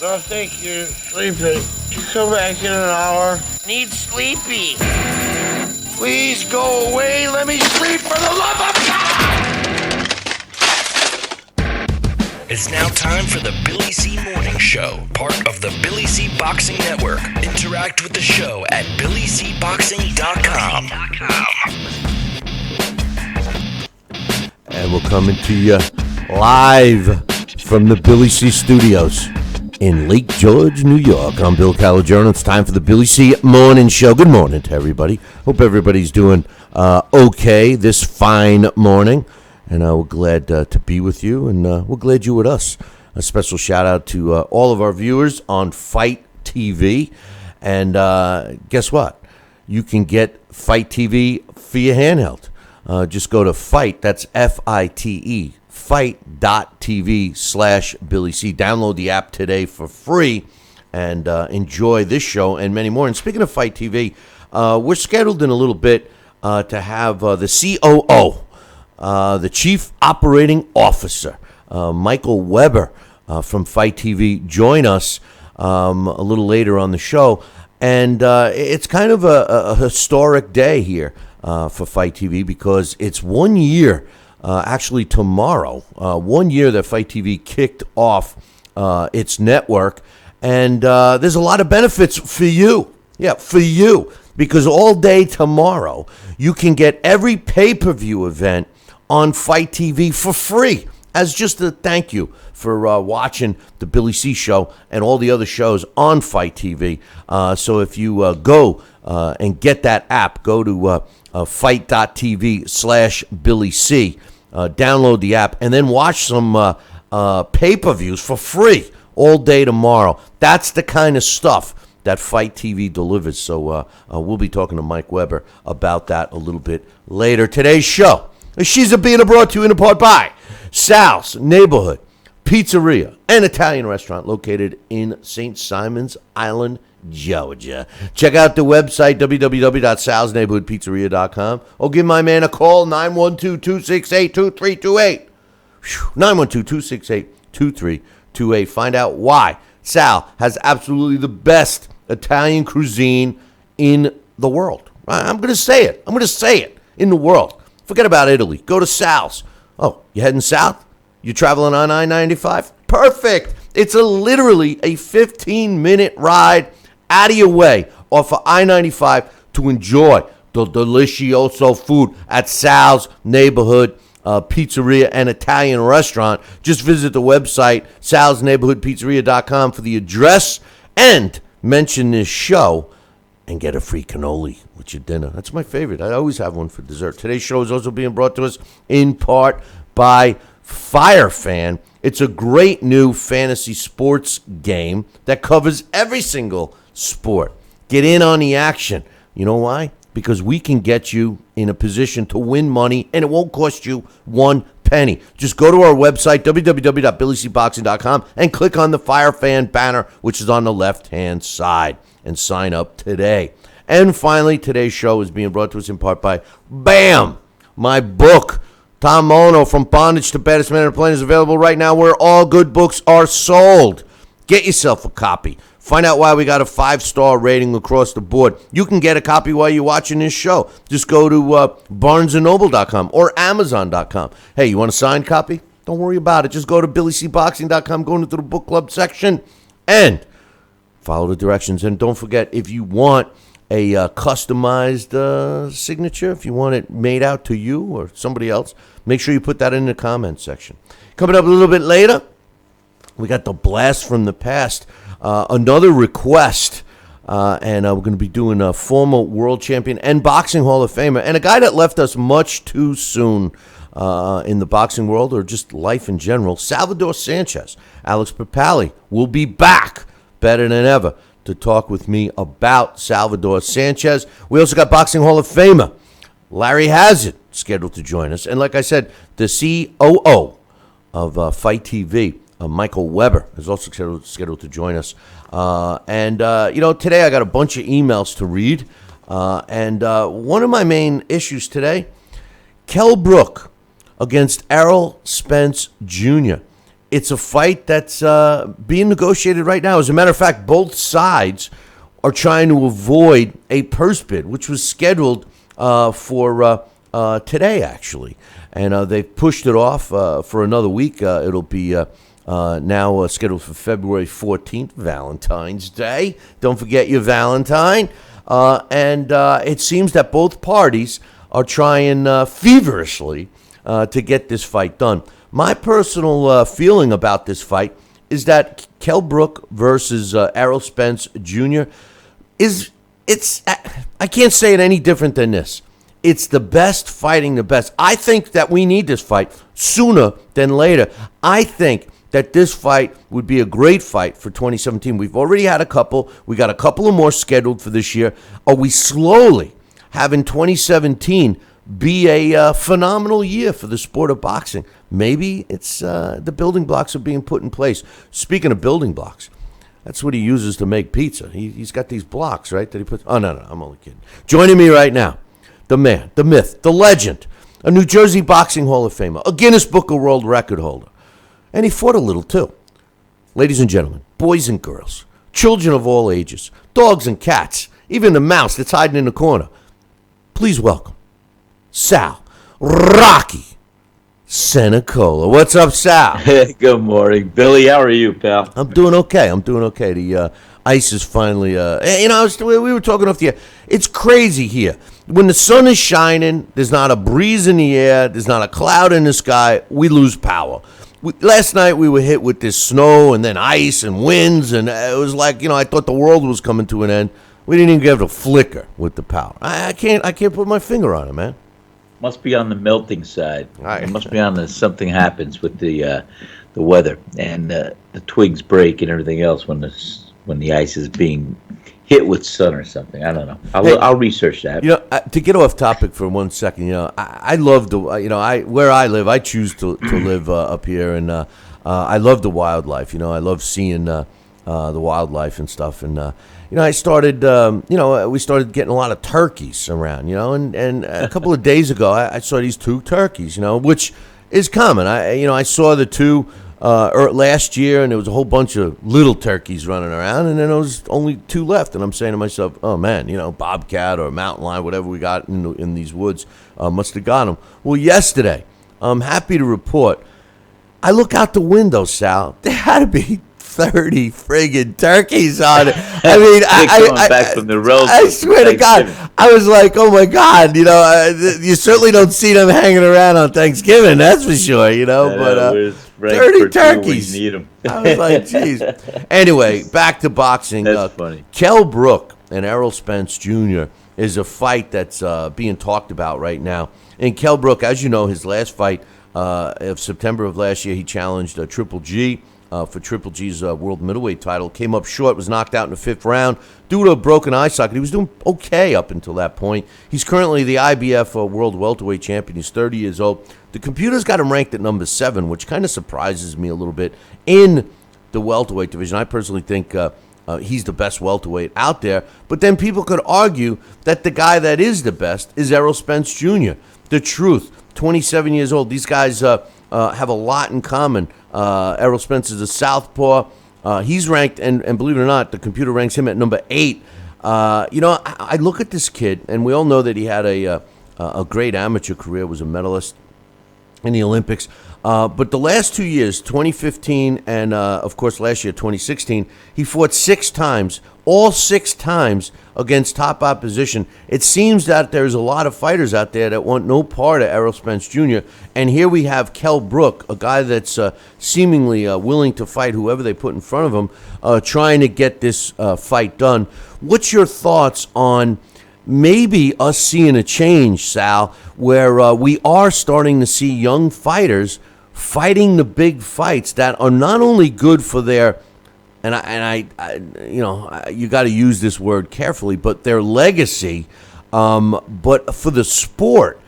No, thank you. Sleepy. You come back in an hour. Need sleepy. Please go away. Let me sleep for the love of God! It's now time for the Billy C. Morning Show, part of the Billy C. Boxing Network. Interact with the show at BillyCBoxing.com. And we're coming to you live from the Billy C. Studios in Lake George, New York. I'm Bill Calagione. It's time for the Billy C. Morning Show. Good morning to everybody. Hope everybody's doing okay this fine morning. And we're glad to be with you, and we're glad you're with us. A special shout-out to all of our viewers on Fight TV. And guess what? You can get Fight TV for your handheld. Just go to Fight, that's F-I-T-E, fight.tv/Billy C. Download the app today for free and enjoy this show and many more. And speaking of Fight TV, we're scheduled in a little bit to have the COO, the Chief Operating Officer, Michael Weber from Fight TV, join us a little later on the show. And it's kind of a historic day here for Fight TV because it's 1 year, actually tomorrow, 1 year that Fight TV kicked off its network. And there's a lot of benefits for you. Yeah, for you. Because all day tomorrow, you can get every pay-per-view event on Fight TV for free as just a thank you for watching the Billy C. Show and all the other shows on Fight TV. So if you go and get that app, go to fight.tv/Billy C. Download the app and then watch some pay-per-views for free all day tomorrow. That's the kind of stuff that Fight TV delivers. So we'll be talking to Mike Weber about that a little bit later. Today's show, she's being brought to you in part by Sal's Neighborhood Pizzeria, an Italian restaurant located in St. Simons Island, Georgia. Check out the website, www.salsneighborhoodpizzeria.com, or give my man a call, 912-268-2328. 912-268-2328. Find out why Sal has absolutely the best Italian cuisine in the world. I'm going to say it. In the world. Forget about Italy. Go to Sal's. Oh, you heading south? You traveling on I-95? Perfect. It's literally a 15-minute ride out of your way off of I-95 to enjoy the delicioso food at Sal's Neighborhood Pizzeria and Italian Restaurant. Just visit the website, salsneighborhoodpizzeria.com, for the address and mention this show and get a free cannoli with your dinner. That's my favorite. I always have one for dessert. Today's show is also being brought to us in part by FireFan. It's a great new fantasy sports game that covers every single sport. Get in on the action. You know why? Because we can get you in a position to win money, and it won't cost you one penny. Just go to our website, www.billycboxing.com, and click on the FireFan banner, which is on the left-hand side, and sign up today. And finally, today's show is being brought to us in part by BAM! My book, Tom Mono, From Bondage to Baddest Man on the Planet, is available right now where all good books are sold. Get yourself a copy. Find out why we got a 5-star rating across the board. You can get a copy while you're watching this show. Just go to barnesandnoble.com or amazon.com. Hey, you want a signed copy? Don't worry about it. Just go to billycboxing.com, go into the book club section, and follow the directions. And don't forget, if you want a customized signature, if you want it made out to you or somebody else, make sure you put that in the comments section. Coming up a little bit later, we got the blast from the past. Another request, and we're going to be doing a former world champion and boxing Hall of Famer, and a guy that left us much too soon in the boxing world or just life in general, Salvador Sanchez. Alex Papali will be back better than ever to talk with me about Salvador Sanchez. We also got boxing Hall of Famer Larry Hazard scheduled to join us, and like I said, the COO of Fight TV, Michael Weber, is also scheduled to join us. Today I got a bunch of emails to read. And one of my main issues today, Kell Brook against Errol Spence Jr. it's a fight that's being negotiated right now. As a matter of fact, both sides are trying to avoid a purse bid, which was scheduled for today, actually. And they've pushed it off for another week. It'll be now scheduled for February 14th, Valentine's Day. Don't forget your Valentine. And it seems that both parties are trying feverishly to get this fight done. My personal feeling about this fight is that Kell Brook versus Errol Spence Jr. I can't say it any different than this. It's the best fighting the best. I think that we need this fight sooner than later. I think that this fight would be a great fight for 2017. We've already had a couple. We got a couple of more scheduled for this year. Are we slowly having 2017 be a phenomenal year for the sport of boxing? Maybe it's the building blocks are being put in place. Speaking of building blocks, that's what he uses to make pizza. He's got these blocks, right, that he puts. Oh, no, I'm only kidding. Joining me right now, the man, the myth, the legend, a New Jersey Boxing Hall of Famer, a Guinness Book of World Record holder. And he fought a little, too. Ladies and gentlemen, boys and girls, children of all ages, dogs and cats, even the mouse that's hiding in the corner. Please welcome Sal Rocky Senecola. What's up, Sal? Hey, good morning, Billy. How are you, pal? I'm doing okay. The ice is finally, we were talking off the air. It's crazy here. When the sun is shining, there's not a breeze in the air, there's not a cloud in the sky, we lose power. Last night we were hit with this snow and then ice and winds, and it was like, I thought the world was coming to an end. We didn't even get a flicker with the power. I can't put my finger on it, man. Must be on the melting side. It must be on the something happens with the weather and the twigs break and everything else when the ice is being hit with sun or something. I don't know. I'll research that. To get off topic for 1 second, I love where I live. I choose to live up here, and I love the wildlife. I love seeing the wildlife and stuff. And I started, we started getting a lot of turkeys around. And a couple of days ago, I saw these 2 turkeys. Which is common. I saw the 2. Last year, and there was a whole bunch of little turkeys running around, and then there was only 2 left. And I'm saying to myself, oh man, bobcat or mountain lion, whatever we got in these woods, must have got them. Well, yesterday, I'm happy to report, I look out the window, Sal, there had to be 30 friggin' turkeys on it. I mean, back from the road. I swear to God, I was like, oh my God, you certainly don't see them hanging around on Thanksgiving, that's for sure, but 30 turkeys. Need them. I was like, geez. Anyway, back to boxing. That's funny. Kell Brook and Errol Spence Jr. is a fight that's being talked about right now. And Kell Brook, as you know, his last fight of September of last year, he challenged Triple G for Triple G's world middleweight title. Came up short, was knocked out in the 5th round due to a broken eye socket. He was doing okay up until that point. He's currently the IBF world welterweight champion. He's 30 years old. The computer's got him ranked at number 7, which kind of surprises me a little bit in the welterweight division. I personally think he's the best welterweight out there. But then people could argue that the guy that is the best is Errol Spence Jr. The truth, 27 years old. These guys have a lot in common. Errol Spence is a southpaw. He's ranked, and believe it or not, the computer ranks him at number 8. I look at this kid, and we all know that he had a great amateur career, was a medalist in the Olympics. But the last 2 years, 2015 and, of course, last year, 2016, he fought 6 times, all 6 times against top opposition. It seems that there's a lot of fighters out there that want no part of Errol Spence Jr. And here we have Kell Brook, a guy that's seemingly willing to fight whoever they put in front of him, trying to get this fight done. What's your thoughts on maybe us seeing a change, Sal, where we are starting to see young fighters fighting the big fights that are not only good for their, you got to use this word carefully, but their legacy, but for the sport.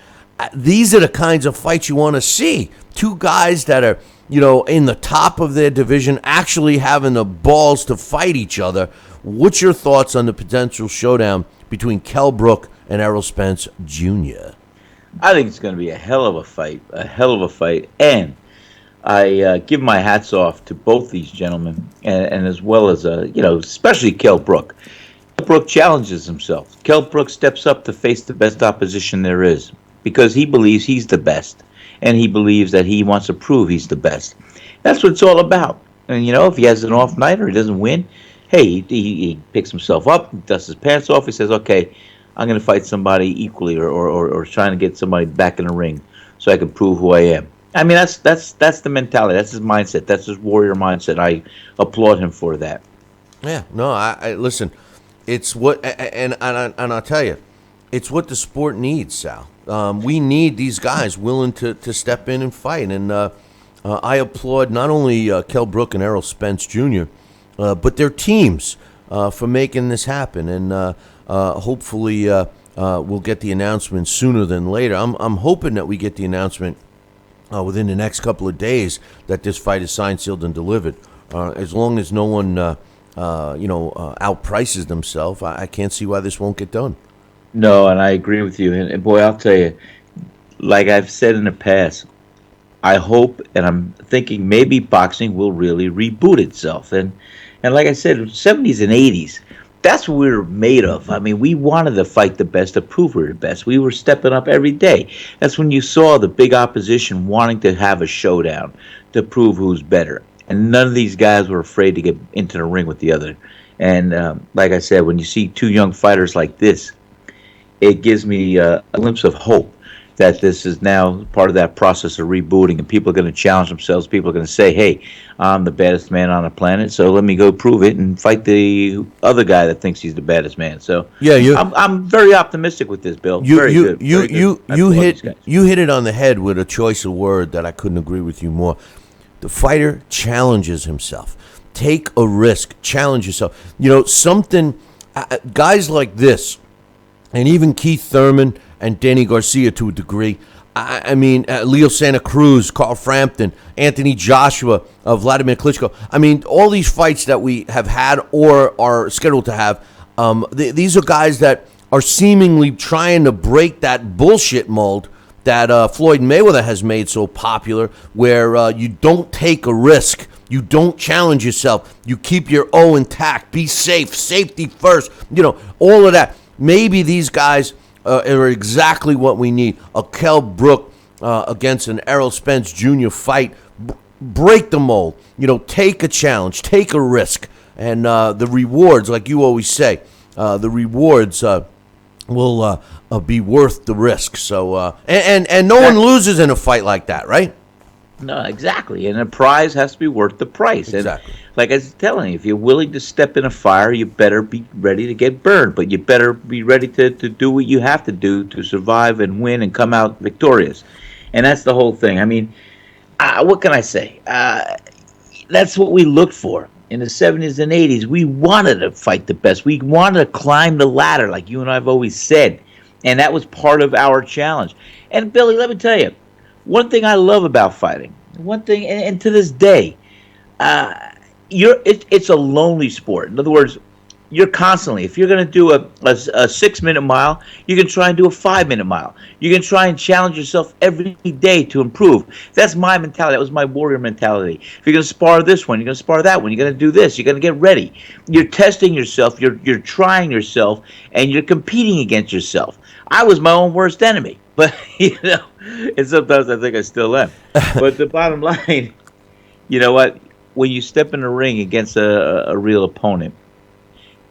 These are the kinds of fights you want to see. 2 guys that are, in the top of their division, actually having the balls to fight each other. What's your thoughts on the potential showdown between Kell Brook and Errol Spence Jr.? I think it's going to be a hell of a fight, and I give my hats off to both these gentlemen, and as well as especially Kell Brook. Kell Brook challenges himself. Kell Brook steps up to face the best opposition there is because he believes he's the best, and he believes that he wants to prove he's the best. That's what it's all about. And if he has an off night or he doesn't win, hey, he picks himself up, dusts his pants off. He says, "Okay, I'm going to fight somebody equally, or trying to get somebody back in the ring, so I can prove who I am." I mean, that's the mentality. That's his mindset. That's his warrior mindset. I applaud him for that. Yeah, no, I listen. It's what, and I'll tell you, it's what the sport needs, Sal. We need these guys willing to step in and fight, and I applaud not only Kell Brook and Errol Spence Jr., but their teams for making this happen, and hopefully we'll get the announcement sooner than later. I'm hoping that we get the announcement within the next couple of days that this fight is signed, sealed, and delivered. As long as no one, outprices themselves, I can't see why this won't get done. No, and I agree with you. And boy, I'll tell you, like I've said in the past, I hope and I'm thinking maybe boxing will really reboot itself. And like I said, 70s and 80s, that's what we were made of. I mean, we wanted to fight the best to prove we were the best. We were stepping up every day. That's when you saw the big opposition wanting to have a showdown to prove who's better. And none of these guys were afraid to get into the ring with the other. And like I said, when you see two young fighters like this, it gives me a glimpse of hope that this is now part of that process of rebooting, and people are going to challenge themselves. People are going to say, "Hey, I'm the baddest man on the planet, so let me go prove it and fight the other guy that thinks he's the baddest man." So yeah, I'm very optimistic with this, Bill. You hit it on the head with a choice of word that I couldn't agree with you more. The fighter challenges himself. Take a risk. Challenge yourself. Something. Guys like this, and even Keith Thurman and Danny Garcia to a degree. I mean, Leo Santa Cruz, Carl Frampton, Anthony Joshua, Vladimir Klitschko. I mean, all these fights that we have had or are scheduled to have, these are guys that are seemingly trying to break that bullshit mold that Floyd Mayweather has made so popular, where you don't take a risk. You don't challenge yourself. You keep your O intact. Be safe. Safety first. All of that. Maybe these guys are exactly what we need. A Kell Brook against an Errol Spence Jr. fight. Break the mold. Take a challenge. Take a risk. And the rewards, like you always say, the rewards will be worth the risk. So, and no one loses in a fight like that, right? No, exactly. And a prize has to be worth the price. Exactly. And like I was telling you, if you're willing to step in a fire, you better be ready to get burned. But you better be ready to do what you have to do to survive and win and come out victorious. And that's the whole thing. I mean, what can I say? That's what we looked for. In the 70s and 80s, we wanted to fight the best. We wanted to climb the ladder, like you and I have always said. And that was part of our challenge. And, Billy, let me tell you, one thing I love about fighting, one thing, and to this day, it's a lonely sport. In other words, you're constantly, if you're going to do a 6-minute mile, you can try and do a 5-minute mile. You can try and challenge yourself every day to improve. That's my mentality. That was my warrior mentality. If you're going to spar this one, you're going to spar that one. You're going to do this. You're going to get ready. You're testing yourself. You're trying yourself, and you're competing against yourself. I was my own worst enemy, but and sometimes I think I still am. But the bottom line, you know what? When you step in the ring against a real opponent,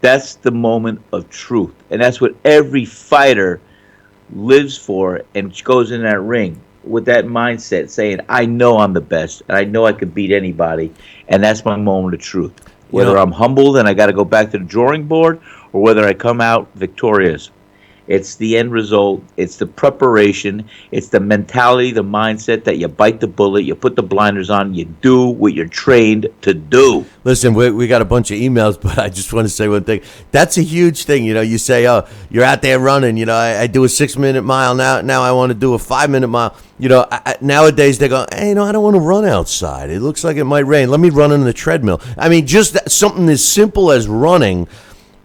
that's the moment of truth. And that's what every fighter lives for and goes in that ring with that mindset saying, I know I'm the best and I know I can beat anybody. And that's my moment of truth. Whether I'm humbled and I got to go back to the drawing board or whether I come out victorious. It's the end result. It's the preparation. It's the mentality, the mindset that you bite the bullet, you put the blinders on, you do what you're trained to do. Listen, we got a bunch of emails, but I just want to say one thing. That's a huge thing. You say, oh, you're out there running. I do a 6-minute mile now. Now I want to do a 5-minute mile. Nowadays they go, hey, I don't want to run outside. It looks like it might rain. Let me run on the treadmill. I mean, just something as simple as running.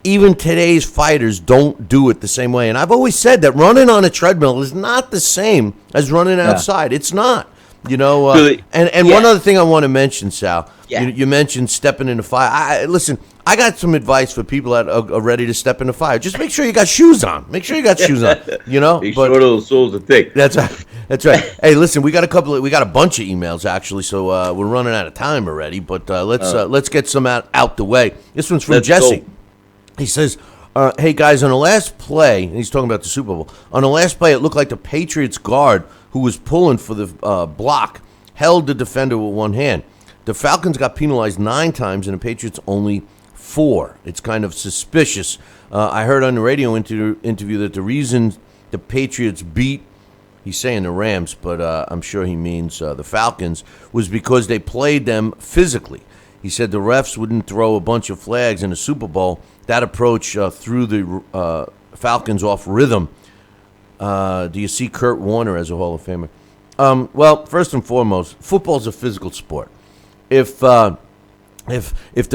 Even today's fighters don't do it the same way. And I've always said that running on a treadmill is not the same as running outside. It's not. You know, Billy, and yeah. one other thing I want to mention, Sal. Yeah. You mentioned stepping in the fire. Listen, I got some advice for people that are ready to step in the fire. Just make sure you got shoes on. Make sure you got shoes on. You know, Make sure those soles are thick. That's right. That's right. Hey, listen, we got a bunch of emails actually, so we're running out of time already. But let's get some out the way. This one's from Jesse. Go. He says, "Hey guys, on the last play," and he's talking about the Super Bowl. On the last play, it looked like the Patriots guard who was pulling for the block held the defender with one hand. The Falcons got penalized 9 times, and the Patriots only 4. It's kind of suspicious. I heard on the radio interview that the reason the Patriots beat, he's saying the Rams, but I'm sure he means the Falcons, was because they played them physically. He said the refs wouldn't throw a bunch of flags in the Super Bowl. That approach threw the Falcons off rhythm. Do you see Kurt Warner as a Hall of Famer? Well, first and foremost, football's a physical sport. If the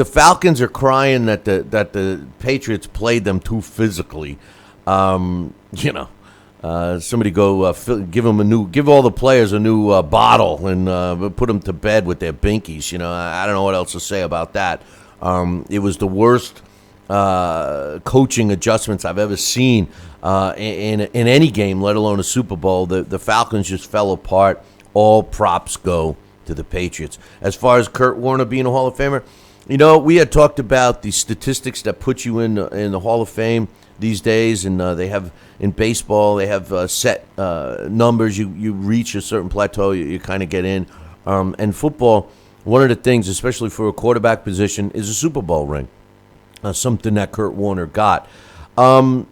Falcons are crying that the Patriots played them too physically, somebody go give all the players a new bottle and put them to bed with their binkies. You know, I don't know what else to say about that. It was the worst coaching adjustments I've ever seen in any game, let alone a Super Bowl. The Falcons just fell apart. All props go to the Patriots. As far as Kurt Warner being a Hall of Famer, you know, we had talked about the statistics that put you in the Hall of Fame these days, and they have in baseball they have set numbers. You reach a certain plateau, you kind of get in. And football, one of the things, especially for a quarterback position, is a Super Bowl ring. Something that Kurt Warner got. I'm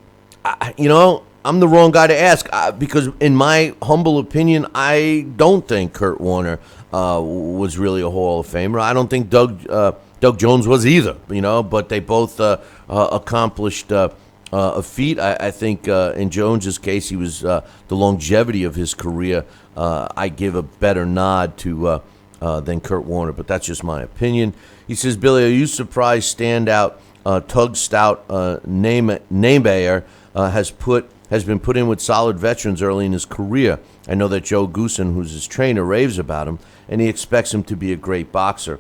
the wrong guy to ask because, in my humble opinion, I don't think Kurt Warner was really a Hall of Famer. I don't think Doug Jones was either. You know, but they both accomplished a feat. I think in Jones's case, he was the longevity of his career. I give a better nod to than Kurt Warner, but that's just my opinion. He says, Billy, are you surprised standout Tug Stout Namebayer has been put in with solid veterans early in his career? I know that Joe Goosen, who's his trainer, raves about him, and he expects him to be a great boxer.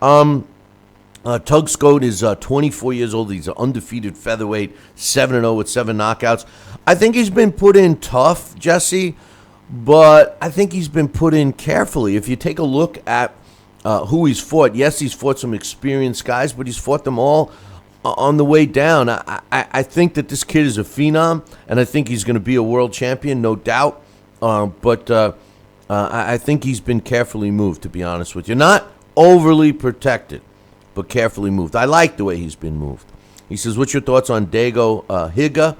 Tug Scout is 24 years old. He's an undefeated featherweight, 7-0 with 7 knockouts. I think he's been put in tough, Jesse, but I think he's been put in carefully. If you take a look at who he's fought, yes, he's fought some experienced guys, but he's fought them all on the way down. I think that this kid is a phenom, and I think he's going to be a world champion, no doubt. But I think he's been carefully moved, to be honest with you. Not overly protected, but carefully moved. I like the way he's been moved. He says, what's your thoughts on Dago Higa?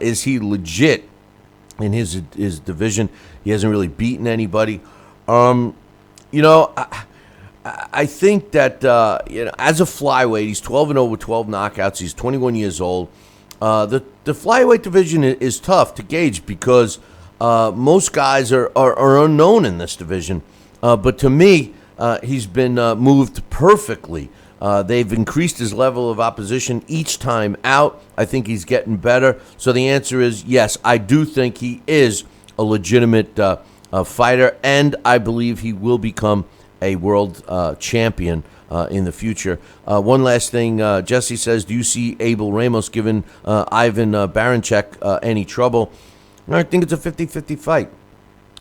Is he legit in his division? He hasn't really beaten anybody. I think that as a flyweight, he's 12-0 with 12 knockouts. He's 21 years old. The flyweight division is tough to gauge because most guys are unknown in this division. But to me, he's been moved perfectly. They've increased his level of opposition each time out. I think he's getting better. So the answer is yes, I do think he is a legitimate fighter, and I believe he will become a world champion in the future. One last thing, Jesse says, do you see Abel Ramos giving Ivan Baranchyk any trouble? I think it's a 50-50 fight.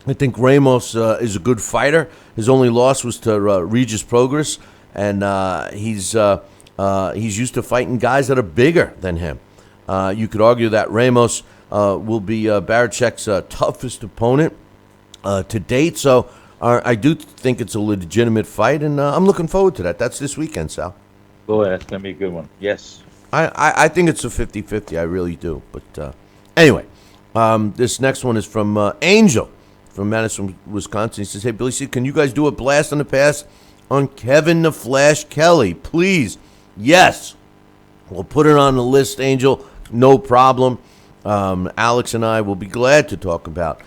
I think Ramos is a good fighter. His only loss was to Regis Prograis, and he's used to fighting guys that are bigger than him. You could argue that Ramos will be Barancyk's toughest opponent to date, so I do think it's a legitimate fight, and I'm looking forward to that. That's this weekend, Sal. Boy, that's going to be a good one. Yes. I think it's a 50-50. I really do. But anyway, this next one is from Angel from Madison, Wisconsin. He says, hey, Billy C., can you guys do a blast on the pass on Kevin the Flash Kelly? Please. Yes. We'll put it on the list, Angel. No problem. Alex and I will be glad to talk about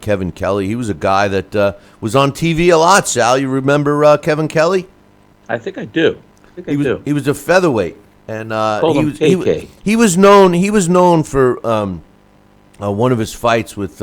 Kevin Kelly. He was a guy that was on TV a lot, Sal. You remember Kevin Kelly? I think I do. He was a featherweight, and he was known for one of his fights with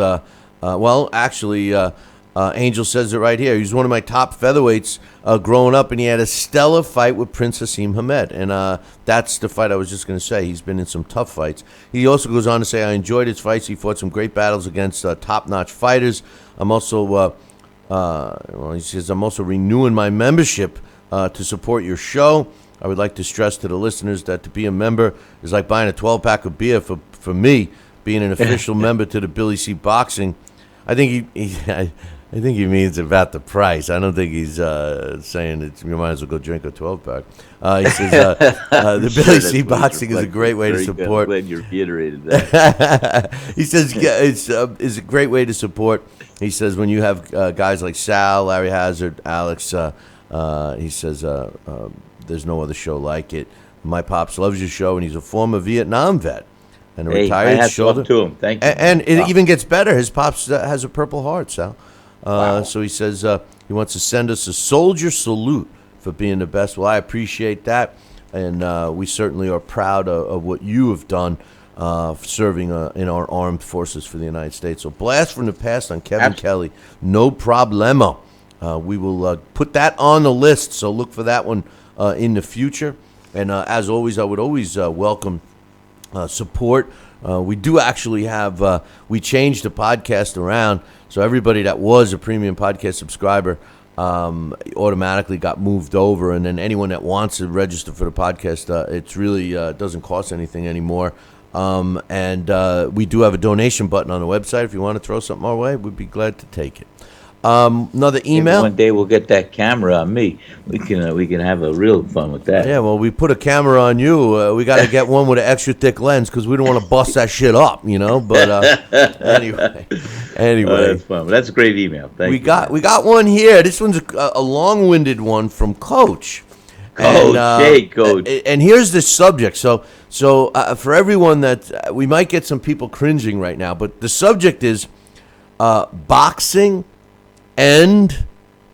Angel says it right here. He was one of my top featherweights growing up, and he had a stellar fight with Prince Hasim Hamed. And that's the fight I was just going to say. He's been in some tough fights. He also goes on to say, I enjoyed his fights. He fought some great battles against top-notch fighters. I'm also, he says, I'm also renewing my membership to support your show. I would like to stress to the listeners that to be a member is like buying a 12-pack of beer for me, being an official member to the Billy C. Boxing. I think he means about the price. I don't think he's saying that you might as well go drink a 12-pack. He says the Billy C. Boxing is a great way to support. I'm glad you reiterated that. He says it's a great way to support. He says when you have guys like Sal, Larry Hazard, Alex, he says there's no other show like it. My pops loves your show, and he's a former Vietnam vet. And a retired shoulder. To him. Thank you. And it even gets better. His pops has a Purple Heart, Sal. Wow. So he says he wants to send us a soldier salute for being the best. Well, I appreciate that, and we certainly are proud of what you have done serving in our armed forces for the United States. So blast from the past on Kevin Kelly. No problemo. We will put that on the list, so look for that one in the future. And as always, I would always welcome support. We do actually have, we changed the podcast around, so everybody that was a premium podcast subscriber automatically got moved over, and then anyone that wants to register for the podcast, it's really doesn't cost anything anymore. And we do have a donation button on the website. If you want to throw something our way, we'd be glad to take it. Another email. Maybe one day we'll get that camera on me. We can have a real fun with that. Yeah, well, we put a camera on you. We got to get one with an extra thick lens because we don't want to bust that shit up, you know. But anyway, that's fun. That's a great email. Thank you. We got one here. This one's a long-winded one from Coach. Coach. And here's the subject. So for everyone that we might get some people cringing right now, but the subject is boxing and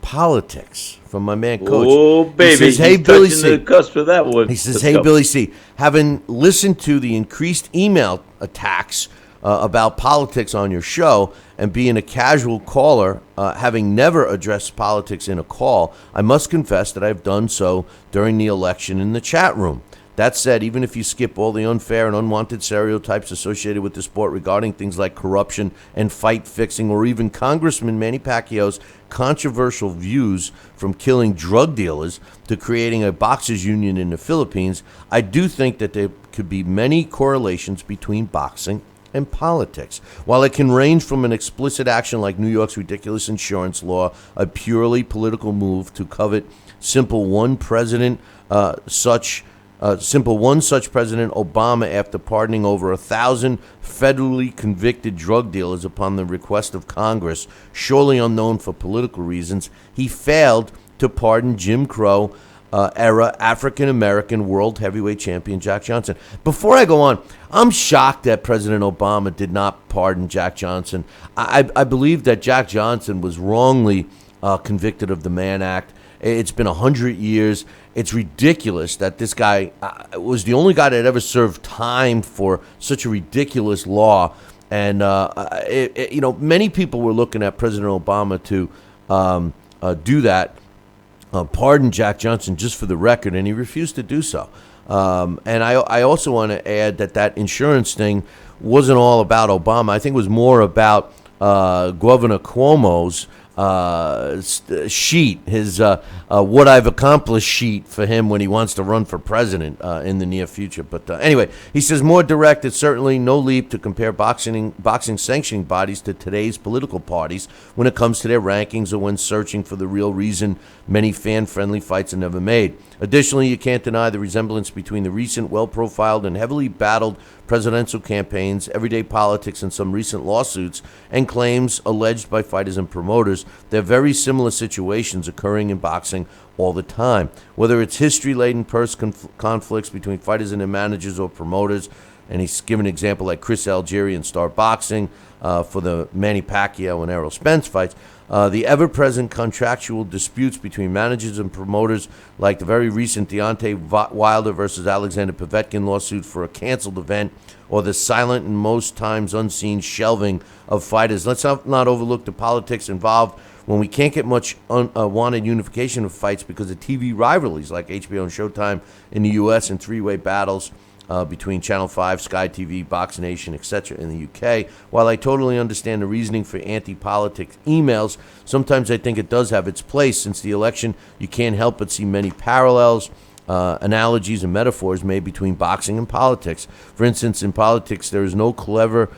politics from my man Coach. Oh, baby. He says, hey, Billy C. The cusp of that one. He says, hey, Billy C. Having listened to the increased email attacks about politics on your show and being a casual caller, having never addressed politics in a call, I must confess that I've done so during the election in the chat room. That said, even if you skip all the unfair and unwanted stereotypes associated with the sport regarding things like corruption and fight fixing, or even Congressman Manny Pacquiao's controversial views from killing drug dealers to creating a boxers union in the Philippines, I do think that there could be many correlations between boxing and politics. While it can range from an explicit action like New York's ridiculous insurance law, a purely political move to covet simple one such President Obama, after pardoning over 1,000 federally convicted drug dealers upon the request of Congress, surely unknown for political reasons, he failed to pardon Jim Crow era African-American world heavyweight champion Jack Johnson. Before I go on, I'm shocked that President Obama did not pardon Jack Johnson. I believe that Jack Johnson was wrongly convicted of the Mann Act. It's been 100 years. It's ridiculous that this guy was the only guy that ever served time for such a ridiculous law. And, many people were looking at President Obama to do that, pardon Jack Johnson just for the record, and he refused to do so. And I also want to add that insurance thing wasn't all about Obama. I think it was more about Governor Cuomo's sheet, his what I've accomplished sheet for him when he wants to run for president in the near future. But anyway, he says more direct. It's certainly no leap to compare boxing sanctioning bodies to today's political parties when it comes to their rankings or when searching for the real reason many fan-friendly fights are never made. Additionally, you can't deny the resemblance between the recent well-profiled and heavily battled presidential campaigns, everyday politics, and some recent lawsuits and claims alleged by fighters and promoters. They're very similar situations occurring in boxing all the time, whether it's history-laden purse conflicts between fighters and their managers or promoters. And he's given an example like Chris Algieri in Star Boxing for the Manny Pacquiao and Errol Spence fights. The ever-present contractual disputes between managers and promoters, like the very recent Deontay Wilder versus Alexander Povetkin lawsuit for a canceled event, or the silent and most times unseen shelving of fighters. Let's not overlook the politics involved when we can't get much wanted unification of fights because of TV rivalries like HBO and Showtime in the U.S. and three-way battles between Channel 5, Sky TV, Box Nation, etc. in the UK. While I totally understand the reasoning for anti-politics emails, sometimes I think it does have its place. Since the election, you can't help but see many parallels, analogies, and metaphors made between boxing and politics. For instance, in politics, there is no clearer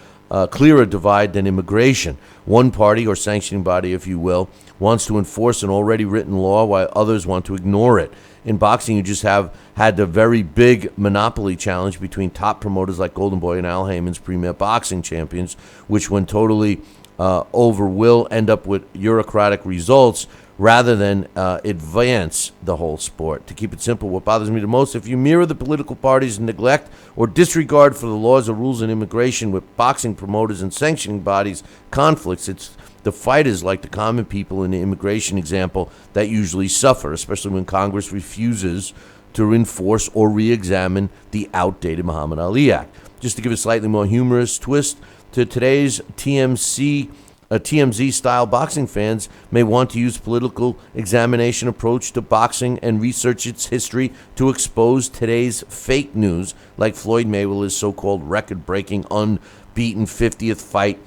divide than immigration. One party, or sanctioning body, if you will, wants to enforce an already written law while others want to ignore it. In boxing, you just have had the very big monopoly challenge between top promoters like Golden Boy and Al Heyman's Premier Boxing Champions, which when totally over will end up with bureaucratic results rather than advance the whole sport. To keep it simple, what bothers me the most, if you mirror the political parties' neglect or disregard for the laws or rules in immigration with boxing promoters and sanctioning bodies conflicts, it's the fighters, like the common people in the immigration example, that usually suffer, especially when Congress refuses to enforce or re-examine the outdated Muhammad Ali Act. Just to give a slightly more humorous twist to today's TMZ-style boxing fans may want to use political examination approach to boxing and research its history to expose today's fake news, like Floyd Mayweather's so-called record-breaking, unbeaten 50th fight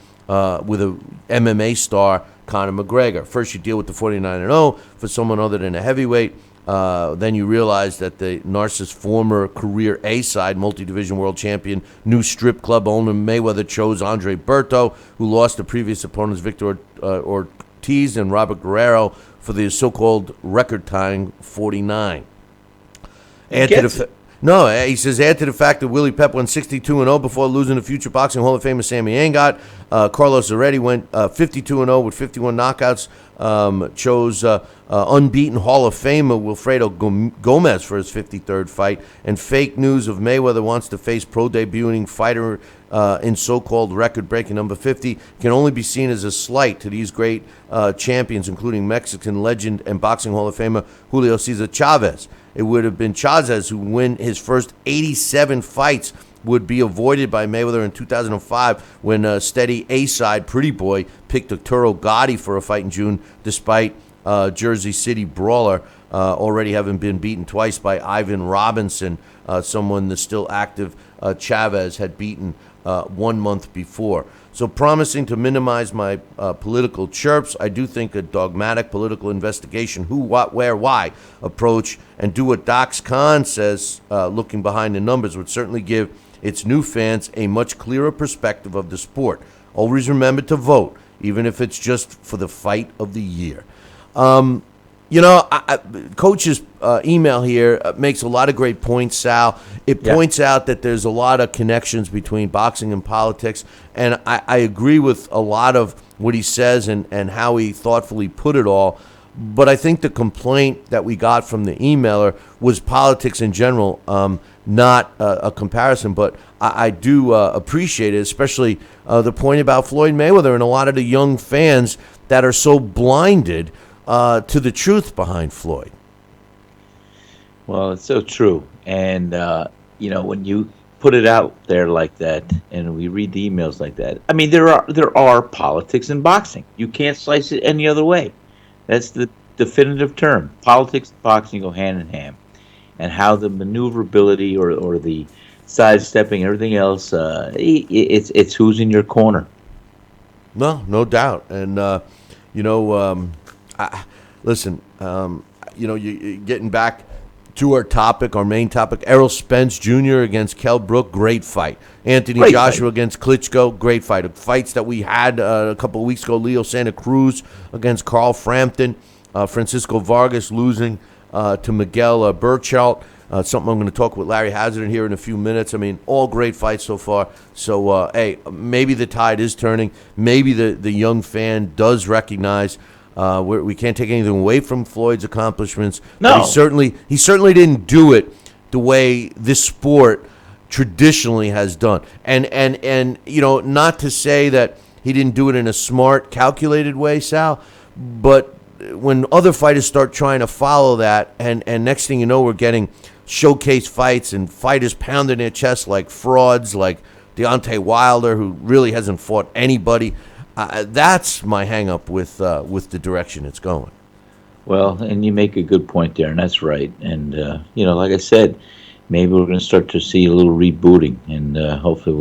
with a MMA star, Conor McGregor. First, you deal with the 49-0 for someone other than a heavyweight. Then you realize that the narcissist's former career A-side, multi-division world champion, new strip club owner Mayweather chose Andre Berto, who lost the previous opponents Victor Ortiz and Robert Guerrero for the so-called record-tying 49. No, he says, add to the fact that Willie Pep went 62-0 before losing to future boxing Hall of Famer Sammy Angot. Carlos Zaretti went 52-0 with 51 knockouts. Chose unbeaten Hall of Famer Wilfredo Gomez for his 53rd fight. And fake news of Mayweather wants to face pro-debuting fighter in so-called record-breaking number 50 can only be seen as a slight to these great champions, including Mexican legend and boxing Hall of Famer Julio Cesar Chavez. It would have been Chavez who win his first 87 fights would be avoided by Mayweather in 2005 when steady A-side Pretty Boy picked Arturo Gotti for a fight in June, despite Jersey City brawler already having been beaten twice by Ivan Robinson, someone the still active Chavez had beaten 1 month before. So promising to minimize my political chirps, I do think a dogmatic political investigation, who, what, where, why approach, and do what Docs Khan says, looking behind the numbers, would certainly give its new fans a much clearer perspective of the sport. Always remember to vote, even if it's just for the fight of the year. Coach's email here makes a lot of great points, Sal. It points out that there's a lot of connections between boxing and politics, and I agree with a lot of what he says and how he thoughtfully put it all. But I think the complaint that we got from the emailer was politics in general, not a comparison. But I do appreciate it, especially the point about Floyd Mayweather and a lot of the young fans that are so blinded to the truth behind Floyd. Well, it's so true. And, when you put it out there like that and we read the emails like that, I mean, there are politics in boxing. You can't slice it any other way. That's the definitive term. Politics and boxing go hand in hand. And how the maneuverability or the sidestepping, everything else, it's who's in your corner. No doubt. And, listen, you getting back to our main topic, Errol Spence Jr. against Kell Brook, great fight. Anthony Joshua against Klitschko, great fight. Fights that we had a couple of weeks ago, Leo Santa Cruz against Carl Frampton, Francisco Vargas losing to Miguel Burchelt, something I'm going to talk with Larry Hazard here in a few minutes. I mean, all great fights so far. So, maybe the tide is turning. Maybe the young fan does recognize we can't take anything away from Floyd's accomplishments. No, but he certainly didn't do it the way this sport traditionally has done. And not to say that he didn't do it in a smart, calculated way, Sal, But when other fighters start trying to follow that, and next thing you know, we're getting showcase fights and fighters pounding their chests like frauds, like Deontay Wilder, who really hasn't fought anybody. That's my hang-up with the direction it's going. Well, and you make a good point there, and that's right. And, like I said, maybe we're going to start to see a little rebooting, and hopefully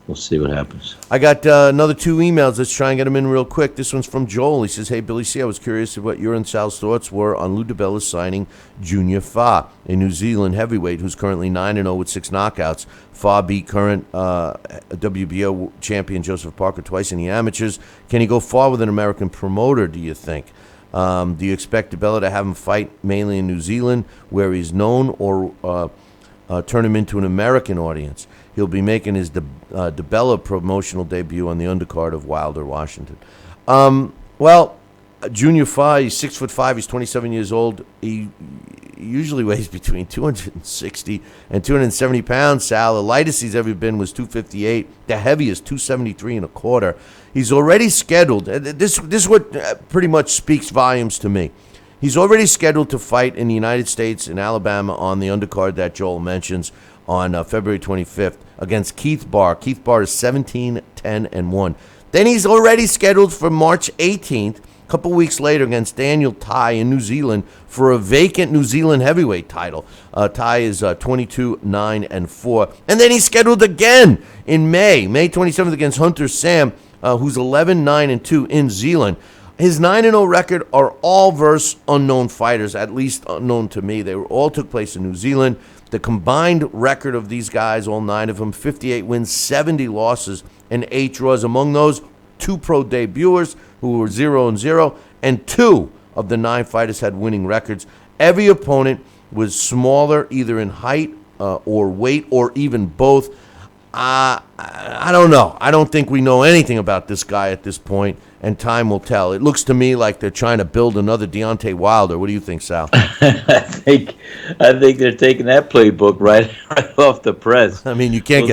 we'll see what happens. I got another 2 emails. Let's try and get them in real quick. This one's from Joel. He says, "Hey, Billy C, I was curious what your and Sal's thoughts were on Lou DiBella signing Junior Fa, a New Zealand heavyweight who's currently 9-0 with 6 knockouts. Fa beat current WBO champion Joseph Parker twice in the amateurs. Can he go far with an American promoter, do you think? Do you expect DiBella to have him fight mainly in New Zealand, where he's known, or turn him into an American audience? He'll be making his DiBella promotional debut on the undercard of Wilder, Washington." Well, Junior Fa, he's 6'5", he's 27 years old. He usually weighs between 260 and 270 pounds, Sal. The lightest he's ever been was 258. The heaviest, 273 and a quarter. He's already scheduled. This is what pretty much speaks volumes to me. He's already scheduled to fight in the United States in Alabama on the undercard that Joel mentions on February 25th against Keith Barr. Keith Barr is 17-10-1. Then he's already scheduled for March 18th, a couple weeks later, against Daniel Tai in New Zealand for a vacant New Zealand heavyweight title. Tai is 22-9-4. And then he's scheduled again in May 27th against Hunter Sam, who's 11-9-2 in Zealand. His 9-0 record are all versus unknown fighters, at least unknown to me. They all took place in New Zealand. The combined record of these guys, all 9 of them, 58 wins, 70 losses, and 8 draws. Among those, 2 pro debuters who were 0-0, and 2 of the 9 fighters had winning records. Every opponent was smaller, either in height or weight, or even both. I don't know. I don't think we know anything about this guy at this point, and time will tell. It looks to me like they're trying to build another Deontay Wilder. What do you think, Sal? I think they're taking that playbook right off the press. I mean, you can't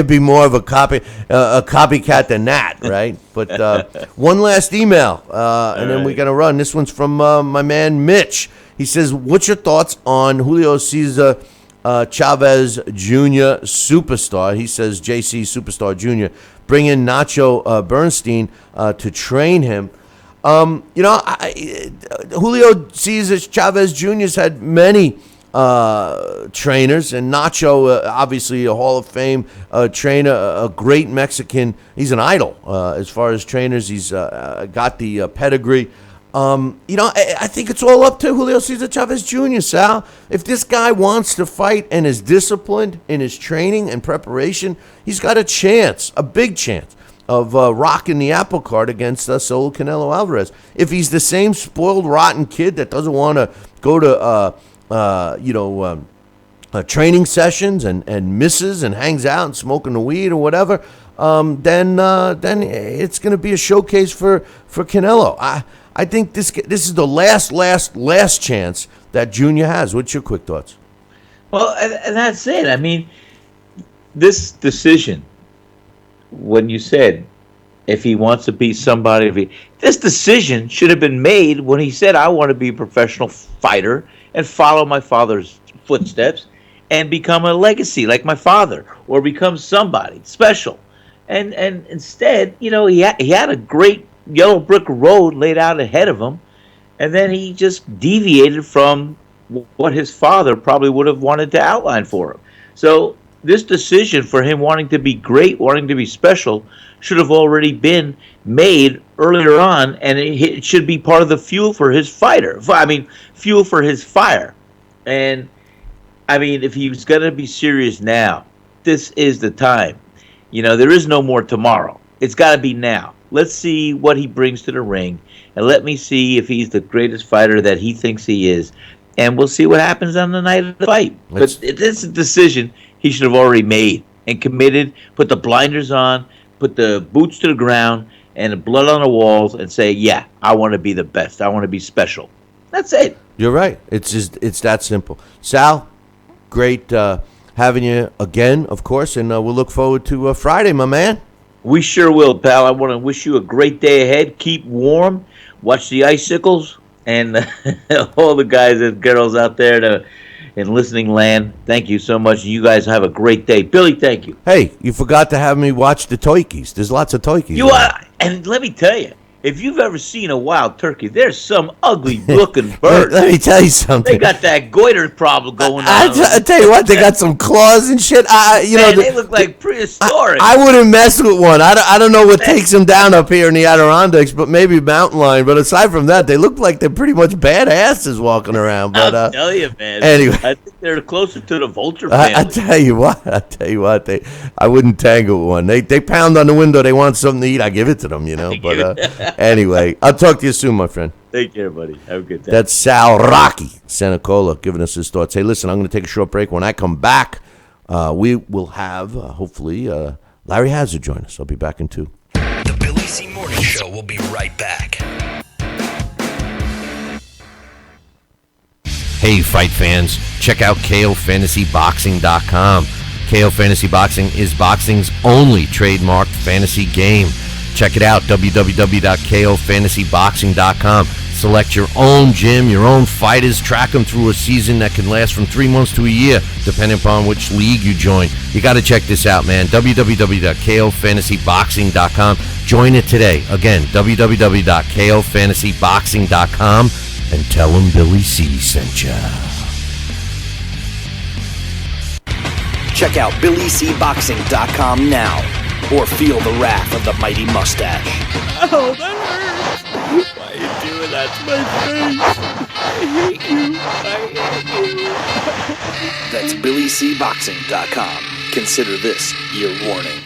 be more of a copycat than that, right? But one last email, and then we're gonna run. This one's from my man Mitch. He says, "What's your thoughts on Julio Cesar Chavez Jr. superstar?" He says JC Superstar Jr. Bring in Nacho Bernstein to train him. Julio Cesar Chavez Jr.'s had many trainers, and Nacho, obviously a Hall of Fame trainer, a great Mexican. He's an idol as far as trainers. He's got the pedigree. I think it's all up to Julio Cesar Chavez Jr., Sal. If this guy wants to fight and is disciplined in his training and preparation, he's got a chance, a big chance, of rocking the apple cart against Saul Canelo Alvarez. If he's the same spoiled, rotten kid that doesn't want to go to, training sessions and misses and hangs out and smoking the weed or whatever, then it's going to be a showcase for Canelo. I think this is the last chance that Junior has. What's your quick thoughts? Well, and that's it. I mean, this decision, when you said if he wants to beat somebody, this decision should have been made when he said, "I want to be a professional fighter and follow my father's footsteps and become a legacy like my father, or become somebody special." And instead, he had a great yellow brick road laid out ahead of him, and then he just deviated from what his father probably would have wanted to outline for him. So this decision for him wanting to be great, wanting to be special, should have already been made earlier on, and it should be part of the fuel for his fuel for his fire. And I mean, if he's going to be serious now, this is the time. There is no more tomorrow. It's got to be now. Let's see what he brings to the ring, and let me see if he's the greatest fighter that he thinks he is, and we'll see what happens on the night of the fight. But this is a decision he should have already made and committed, put the blinders on, put the boots to the ground, and the blood on the walls, and say, yeah, I want to be the best. I want to be special. That's it. You're right. It's that simple. Sal, great having you again, of course, and we'll look forward to Friday, my man. We sure will, pal. I want to wish you a great day ahead. Keep warm. Watch the icicles. And all the guys and girls out there in listening land, thank you so much. You guys have a great day. Billy, thank you. Hey, you forgot to have me watch the turkeys. There's lots of turkeys. You are, and let me tell you, if you've ever seen a wild turkey, there's some ugly looking birds. Let me tell you something. They got that goiter problem going on. I tell you what, they got some claws and shit. They look like prehistoric. I wouldn't mess with one. I don't know what takes them down up here in the Adirondacks, but maybe mountain lion. But aside from that, they look like they're pretty much badasses walking around. But I'll tell you, man. Anyway, I think they're closer to the vulture family. I tell you what. I wouldn't tangle with one. They pound on the window. They want something to eat. I give it to them, But anyway, I'll talk to you soon, my friend. Take care, buddy. Have a good day. That's Sal Rocky Senecola giving us his thoughts. Hey, listen, I'm going to take a short break. When I come back, we will have, hopefully, Larry Hazard join us. I'll be back in 2. The Billy C. Morning Show will be right back. Hey, fight fans, check out KOFantasyBoxing.com. KO Fantasy Boxing is boxing's only trademarked fantasy game. Check it out, www.KOFantasyBoxing.com. Select your own gym, your own fighters, track them through a season that can last from 3 months to a year, depending upon which league you join. You got to check this out, man. www.KOFantasyBoxing.com. Join it today. Again, www.KOFantasyBoxing.com, and tell them Billy C sent ya. Check out BillyCBoxing.com now, or feel the wrath of the mighty mustache. Oh, that hurts. Why are you doing that to my face? I hate you. That's BillyCBoxing.com. Consider this your warning.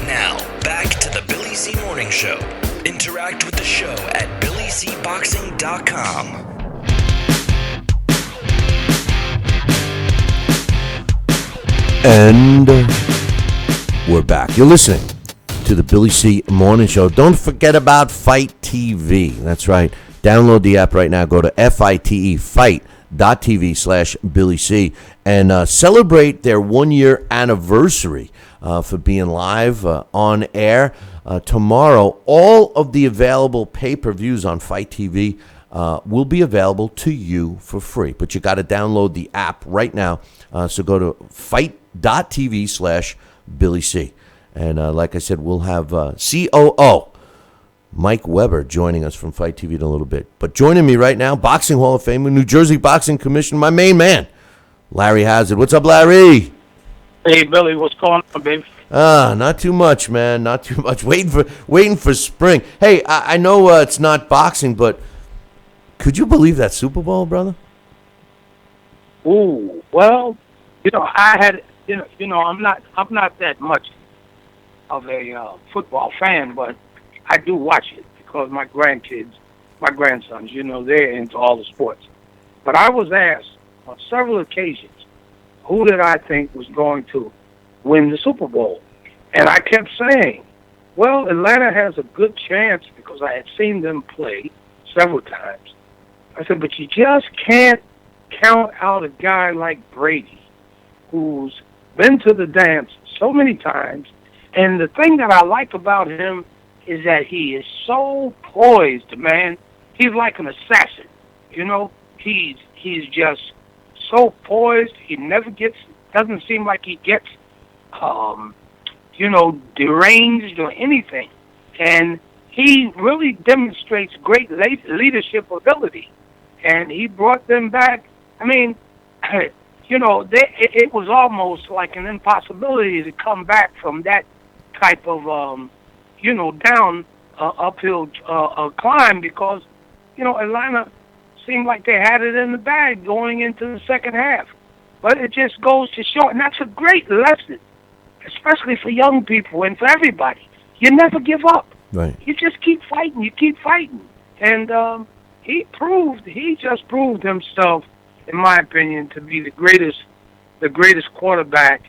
Now, back to the Billy C. Morning Show. Interact with the show at BillyCBoxing.com. And we're back. You're listening to the Billy C. Morning Show. Don't forget about Fight TV. That's right. Download the app right now. Go to FITE, fight.tv/Billy C, and celebrate their 1-year anniversary for being live on air. Tomorrow, all of the available pay-per-views on Fight TV will be available to you for free. But you got to download the app right now. So go to fight.tv/Billy C. And like I said, we'll have COO Mike Weber joining us from Fight TV in a little bit. But joining me right now, Boxing Hall of Famer, New Jersey Boxing Commission, my main man, Larry Hazard. What's up, Larry? Hey, Billy, what's going on, baby? Not too much, man. Not too much. Waiting for spring. Hey, I know it's not boxing, but could you believe that Super Bowl, brother? Ooh, well, I had, I'm not that much of a football fan, but I do watch it because my grandsons, they're into all the sports. But I was asked on several occasions, who did I think was going to win the Super Bowl? And I kept saying, well, Atlanta has a good chance because I had seen them play several times. I said, but you just can't count out a guy like Brady, who's been to the dance so many times. And the thing that I like about him is that he is so poised, man. He's like an assassin, He's just so poised. He never doesn't seem like he gets, deranged or anything. And he really demonstrates great leadership ability. And he brought them back. I mean, it was almost like an impossibility to come back from that type of, down uphill climb because, Atlanta seemed like they had it in the bag going into the second half. But it just goes to show, and that's a great lesson, especially for young people and for everybody. You never give up. Right. You just keep fighting. You keep fighting. And he just proved himself, in my opinion, to be the greatest quarterback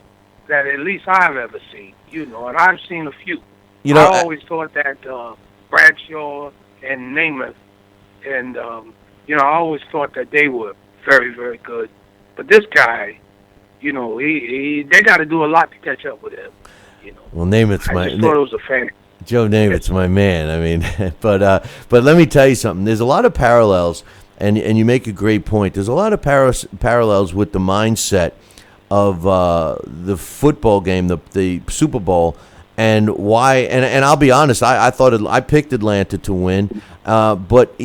that at least I've ever seen. And I've seen a few. I always thought that Bradshaw and Namath, and I always thought that they were very, very good. But this guy They got to do a lot to catch up with him. Well, Namath's I just thought it was a fan. Joe Namath's my man. I mean, but let me tell you something. There's a lot of parallels, and you make a great point. There's a lot of parallels with the mindset of the football game, the Super Bowl, and why. And I'll be honest, I thought I picked Atlanta to win, but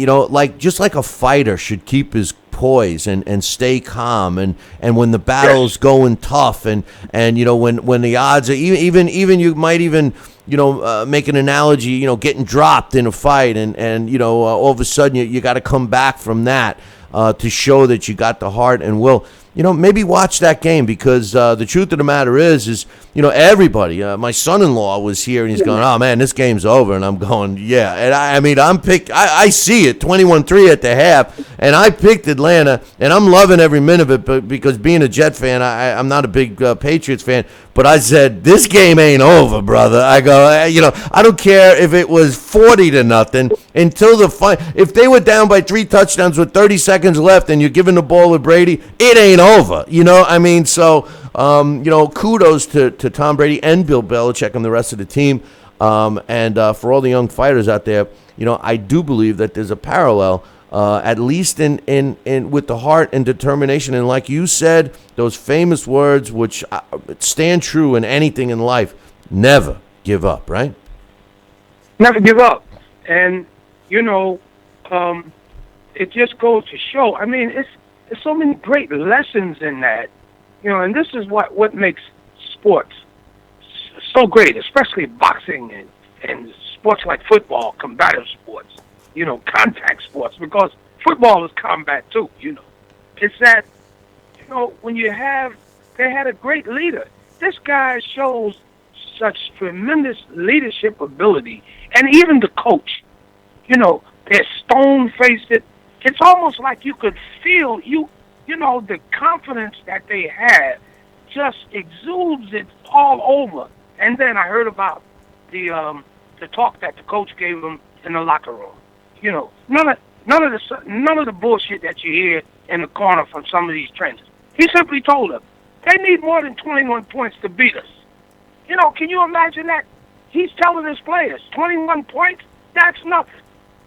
just like a fighter should keep his poise and stay calm, and when the battle's going tough, and when the odds are even you might even make an analogy, getting dropped in a fight, and all of a sudden you got to come back from that to show that you got the heart and will. Maybe watch that game, because the truth of the matter is everybody. My son-in-law was here, and he's going, "Oh man, this game's over," and I'm going, "Yeah." And I see it, 21-3 at the half, and I picked Atlanta, and I'm loving every minute of it. But because being a Jet fan, I'm not a big Patriots fan, but I said this game ain't over, brother. I go, I don't care if it was 40-0 until the fight. If they were down by 3 touchdowns with 30 seconds left, and you're giving the ball to Brady, it ain't over. So kudos to Tom Brady and Bill Belichick and the rest of the team, and for all the young fighters out there. I do believe that there's a parallel, at least in with the heart and determination, and like you said, those famous words which stand true in anything in life: never give up. Right? Never give up, and it just goes to show. I mean, it's so many great lessons in that, and this is what makes sports so great, especially boxing and sports like football, combative sports, contact sports, because football is combat too, It's that, when they had a great leader. This guy shows such tremendous leadership ability, and even the coach, they're stone-faced. It's almost like you could feel the confidence that they have just exudes it all over. And then I heard about the talk that the coach gave them in the locker room. None of the bullshit that you hear in the corner from some of these trainers. He simply told them they need more than 21 points to beat us. Can you imagine that? He's telling his players 21 points. That's nothing.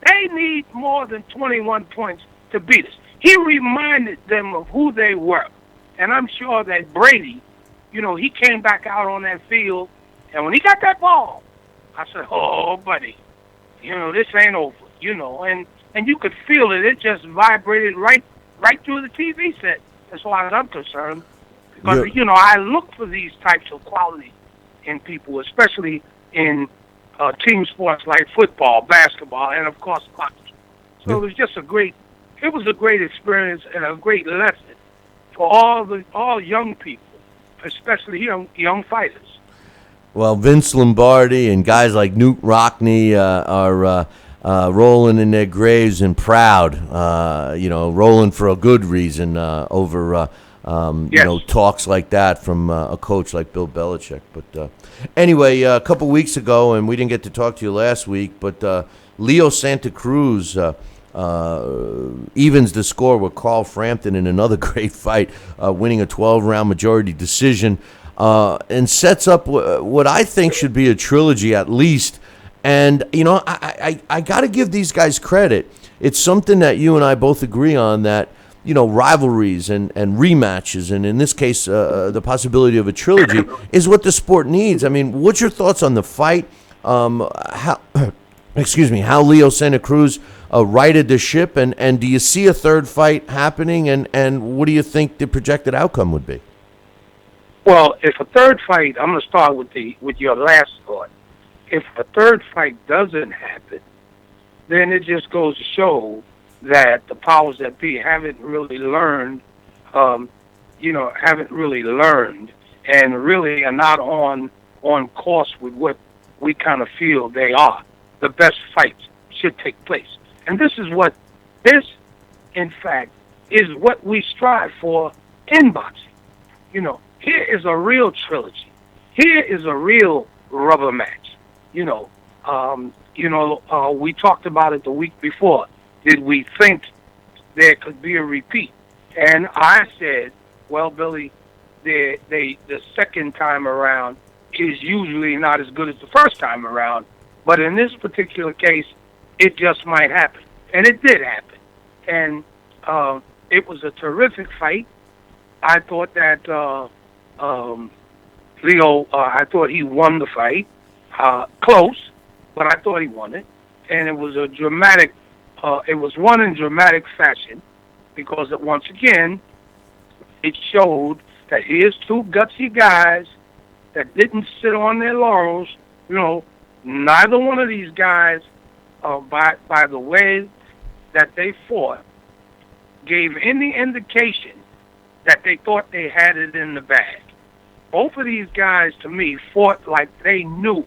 They need more than 21 points to beat us. He reminded them of who they were. And I'm sure that Brady, he came back out on that field, and when he got that ball, I said, "Oh, buddy, this ain't over." And you could feel it. It just vibrated right through the TV set, as far as I'm concerned. Because, I look for these types of qualities in people, especially in team sports like football, basketball, and of course boxing. So it was just a great experience and a great lesson for all young people, especially young fighters. Well, Vince Lombardi and guys like Newt Rockne are rolling in their graves and proud, rolling for a good reason over talks like that from a coach like Bill Belichick. But anyway, a couple weeks ago, and we didn't get to talk to you last week, but Leo Santa Cruz evens the score with Carl Frampton in another great fight, winning a 12-round majority decision, and sets up what I think should be a trilogy at least. And, I got to give these guys credit. It's something that you and I both agree on, that rivalries and rematches, and in this case, the possibility of a trilogy is what the sport needs. I mean, what's your thoughts on the fight? How Leo Santa Cruz righted the ship, and do you see a third fight happening, and what do you think the projected outcome would be? Well, if a third fight, I'm going to start with your last thought. If a third fight doesn't happen, then it just goes to show that the powers that be haven't really learned, and really are not on course with what we kind of feel they are. The best fights should take place. And this, in fact, is what we strive for in boxing. Here is a real trilogy. Here is a real rubber match. We talked about it the week before. Did we think there could be a repeat? And I said, well, Billy, the second time around is usually not as good as the first time around. But in this particular case, it just might happen. And it did happen. And it was a terrific fight. I thought that Leo, I thought he won the fight. Close, but I thought he won it. And it was a dramatic, it was won in dramatic fashion because once again, it showed that here's two gutsy guys that didn't sit on their laurels. You know, neither one of these guys, by the way that they fought, gave any indication that they thought they had it in the bag. Both of these guys, to me, fought like they knew,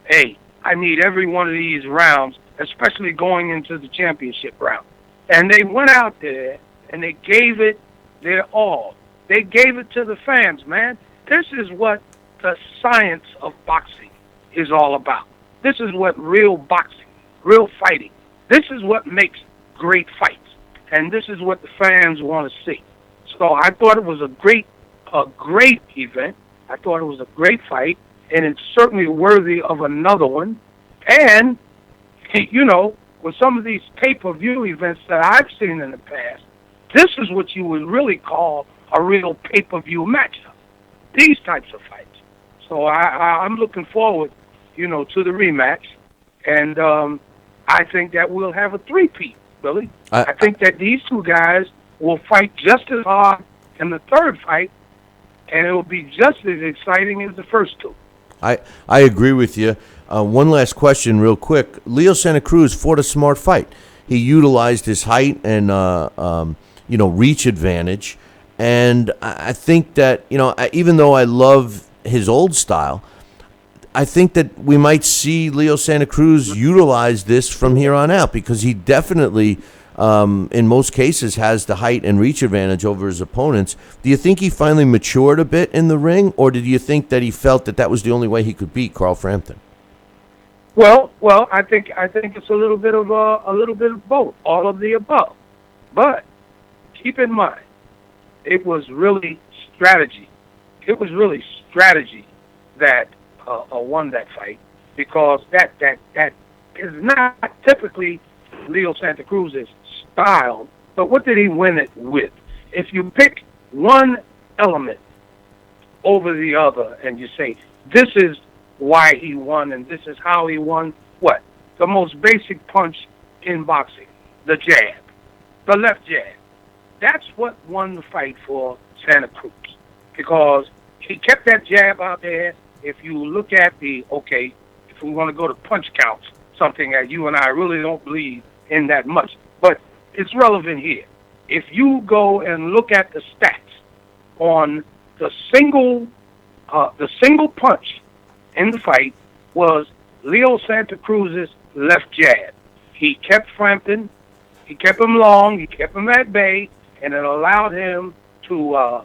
hey, I need every one of these rounds, especially going into the championship round. And they went out there and they gave it their all. They gave it to the fans, man. This is what the science of boxing is all about. This is what real boxing, real fighting, this is what makes great fights. And this is what the fans want to see. So I thought it was a great event. I thought it was a great fight, and it's certainly worthy of another one. And, you know, with some of these pay-per-view events that I've seen in the past, this is what you would really call a real pay-per-view matchup, these types of fights. So I'm looking forward, you know, to the rematch. And I think that we'll have a three-peat, Billy. I think that these two guys will fight just as hard in the third fight, and it will be just as exciting as the first two. I agree with you. One last question real quick. Leo Santa Cruz fought a smart fight. He utilized his height and, reach advantage. And I think that, even though I love his old style, I think that we might see Leo Santa Cruz utilize this from here on out because he definitely, in most cases, has the height and reach advantage over his opponents. Do you think he finally matured a bit in the ring, or did you think that he felt that was the only way he could beat Carl Frampton? Well, I think it's a little bit of both, all of the above. But keep in mind, it was really strategy. It was really strategy that won that fight because that is not typically Leo Santa Cruz's style. But what did he win it with? If you pick one element over the other and you say this is why he won and this is how he won, what? The most basic punch in boxing, the jab, the left jab. That's what won the fight for Santa Cruz because he kept that jab out there. If you look at if we want to go to punch counts, something that you and I really don't believe in that much, but it's relevant here. If you go and look at the stats on the single punch in the fight was Leo Santa Cruz's left jab. He kept Frampton, he kept him long, he kept him at bay, and it allowed him to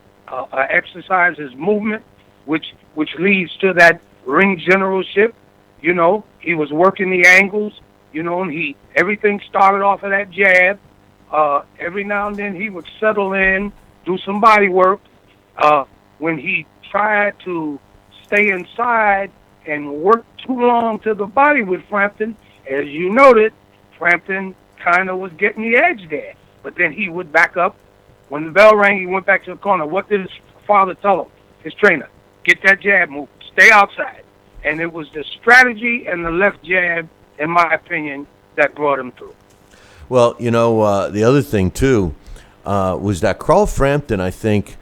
exercise his movement, which leads to that ring generalship. You know, he was working the angles, and everything started off of that jab. Every now and then he would settle in, do some body work. When he tried to stay inside and work too long to the body with Frampton, as you noted, Frampton kind of was getting the edge there. But then he would back up. When the bell rang, he went back to the corner. What did his father tell him, his trainer? Get that jab move. Stay outside. And it was the strategy and the left jab, in my opinion, that brought him through. Well, the other thing, too, was that Carl Frampton, I think,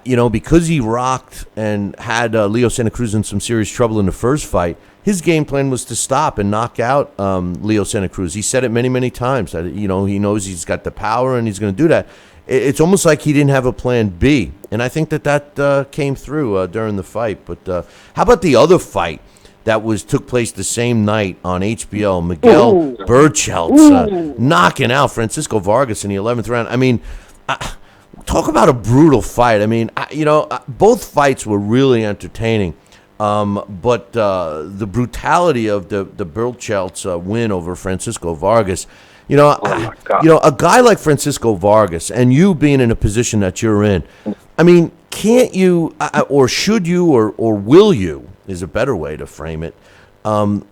because he rocked and had Leo Santa Cruz in some serious trouble in the first fight, his game plan was to stop and knock out Leo Santa Cruz. He said it many, many times. That, he knows he's got the power and he's going to do that. It's almost like he didn't have a plan B. And I think that came through during the fight. But how about the other fight that took place the same night on HBO? Miguel Berchelt knocking out Francisco Vargas in the 11th round. I mean, talk about a brutal fight. I mean, both fights were really entertaining. But the brutality of the Berchelt's win over Francisco Vargas, a guy like Francisco Vargas, and you being in a position that you're in, I mean, can't you, or should you, or will you, is a better way to frame it,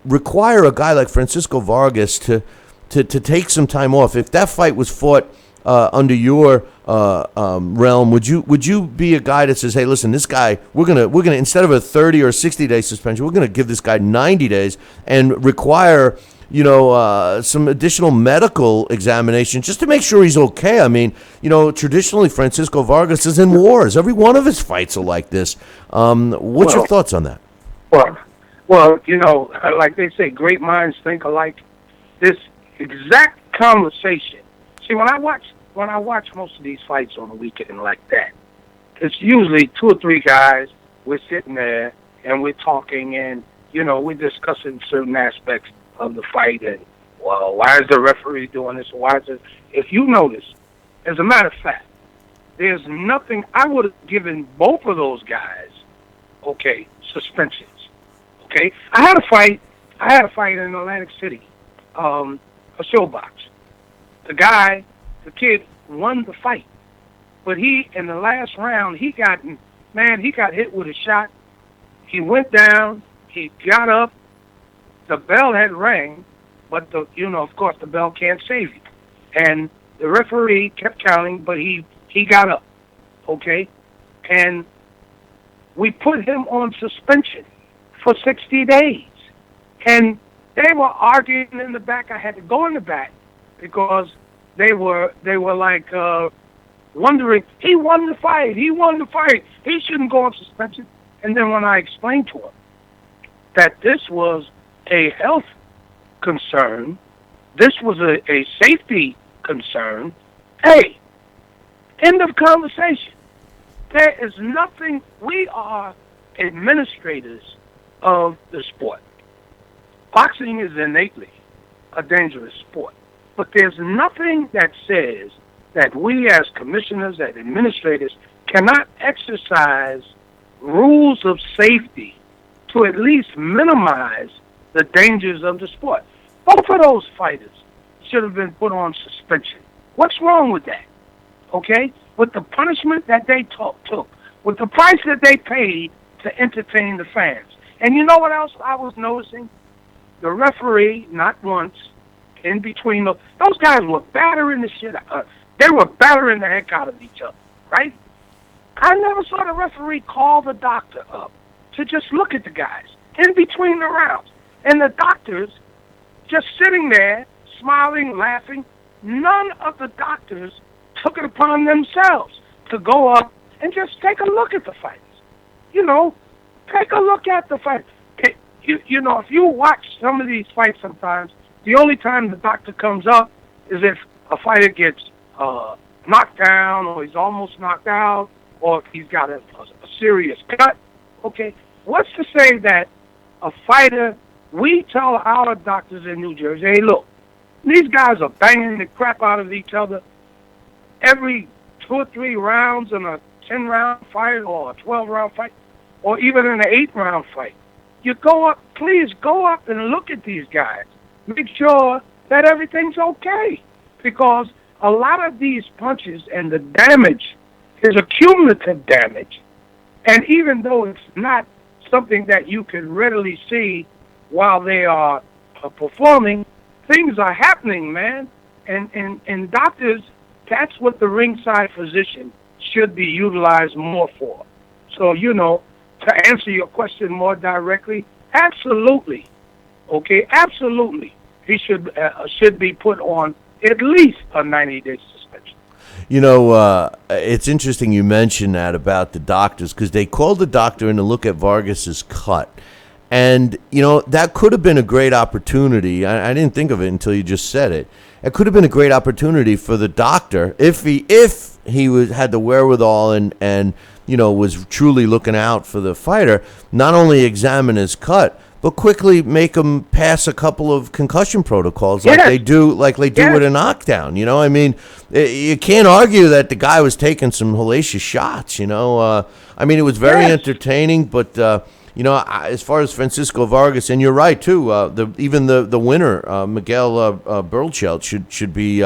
require a guy like Francisco Vargas to take some time off? If that fight was fought under your realm, would you be a guy that says, hey, listen, this guy, we're gonna instead of a 30 or 60-day suspension, we're gonna give this guy 90 days and require some additional medical examination just to make sure he's okay? I mean, traditionally Francisco Vargas is in wars. Every one of his fights are like this. What's your thoughts on that? Well, like they say, great minds think alike. This exact conversation. See, when I watch most of these fights on the weekend like that, it's usually 2 or 3 guys. We're sitting there and we're talking, and we're discussing certain aspects of the fight, and why is the referee doing this? Why is it? If you notice, as a matter of fact, there's nothing. I would have given both of those guys, suspensions. Okay, I had a fight in Atlantic City, a showbox. The kid won the fight, but in the last round, he got hit with a shot. He went down. He got up. The bell had rang, but of course, the bell can't save you. And the referee kept counting, but he got up, okay? And we put him on suspension for 60 days. And they were arguing in the back. I had to go in the back because they were like wondering, he won the fight. He shouldn't go on suspension. And then when I explained to him that this was a health concern, this was a safety concern, hey, end of conversation. There is nothing. We are administrators of the sport. Boxing is innately a dangerous sport, but there's nothing that says that we as commissioners, as administrators, cannot exercise rules of safety to at least minimize the dangers of the sport. Both of those fighters should have been put on suspension. What's wrong with that? Okay? With the punishment that they took, with the price that they paid to entertain the fans. And you know what else I was noticing? The referee, not once, in between those guys were battering the shit out of us. They were battering the heck out of each other, right? I never saw the referee call the doctor up to just look at the guys in between the rounds. And the doctors just sitting there, smiling, laughing. None of the doctors took it upon themselves to go up and just take a look at the fights. Take a look at the fights. If you watch some of these fights sometimes, the only time the doctor comes up is if a fighter gets knocked down, or he's almost knocked out, or if he's got a serious cut. Okay, what's to say that a fighter, we tell our doctors in New Jersey, hey, look, these guys are banging the crap out of each other every 2 or 3 rounds in a 10-round fight or a 12-round fight, or even in an 8-round fight. You please go up and look at these guys. Make sure that everything's okay, because a lot of these punches and the damage is a cumulative damage. And even though it's not something that you can readily see while they are performing, things are happening, man. And doctors, that's what the ringside physician should be utilized more for. So, to answer your question more directly, absolutely. Okay, absolutely. He should be put on at least a 90-day suspension. It's interesting you mentioned that about the doctors, because they called the doctor in to look at Vargas's cut. And, that could have been a great opportunity. I didn't think of it until you just said it. It could have been a great opportunity for the doctor if he had the wherewithal and was truly looking out for the fighter, not only examine his cut, but quickly make him pass a couple of concussion protocols like they do with a knockdown. I mean, you can't argue that the guy was taking some hellacious shots. It was very entertaining, but as far as Francisco Vargas, and you're right too. Even the winner, Miguel Berchelt, should be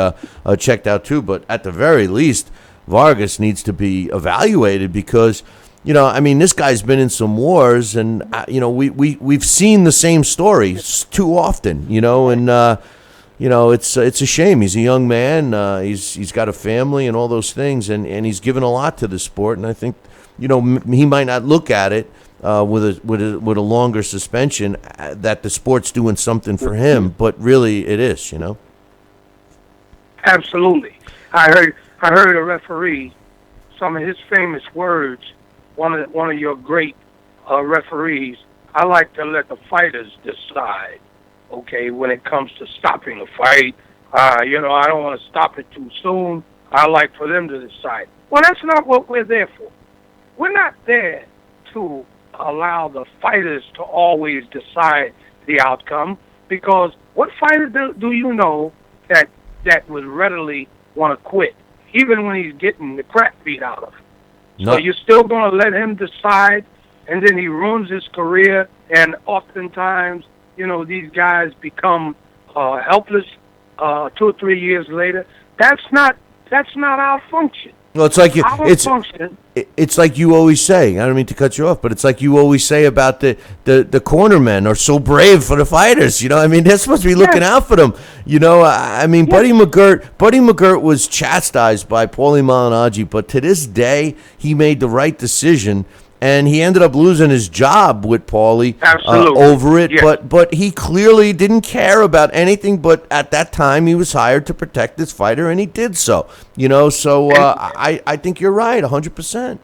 checked out too. But at the very least, Vargas needs to be evaluated because, I mean, this guy's been in some wars, and we've seen the same stories too often, and it's a shame. He's a young man. He's got a family and all those things, and he's given a lot to the sport. And I think, he might not look at it with a longer suspension that the sport's doing something for him, but really it is. Absolutely. I heard a referee, some of his famous words. One of your great referees. I like to let the fighters decide. Okay, when it comes to stopping a fight, I don't want to stop it too soon. I like for them to decide. Well, that's not what we're there for. We're not there to allow the fighters to always decide the outcome, because what fighter do you know that would readily want to quit, even when he's getting the crap beat out of him? So you're still going to let him decide, and then he ruins his career, and oftentimes, these guys become helpless 2 or 3 years later. That's not our function. Well, it's like you always say. I don't mean to cut you off, but it's like you always say about the cornermen are so brave for the fighters. I mean, they're supposed to be looking out for them. I mean, Buddy McGirt was chastised by Paulie Malignaggi, but to this day, he made the right decision. And he ended up losing his job with Paulie over it. Yes. But he clearly didn't care about anything. But at that time, he was hired to protect this fighter, and he did so. So I think you're right, 100%.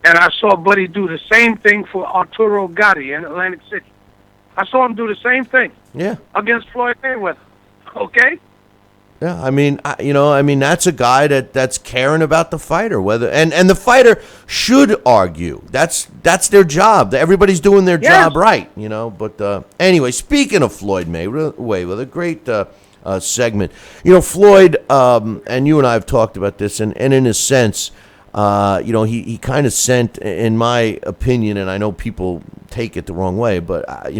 And I saw Buddy do the same thing for Arturo Gatti in Atlantic City. I saw him do the same thing. Yeah. Against Floyd Mayweather. Okay. Yeah, I mean, that's a guy that's caring about the fighter, and the fighter should argue. That's their job. Everybody's doing their job right, But anyway, speaking of Floyd Mayweather, a great segment. Floyd, and you and I have talked about this, and in a sense, he kind of sent, in my opinion, and I know people take it the wrong way, but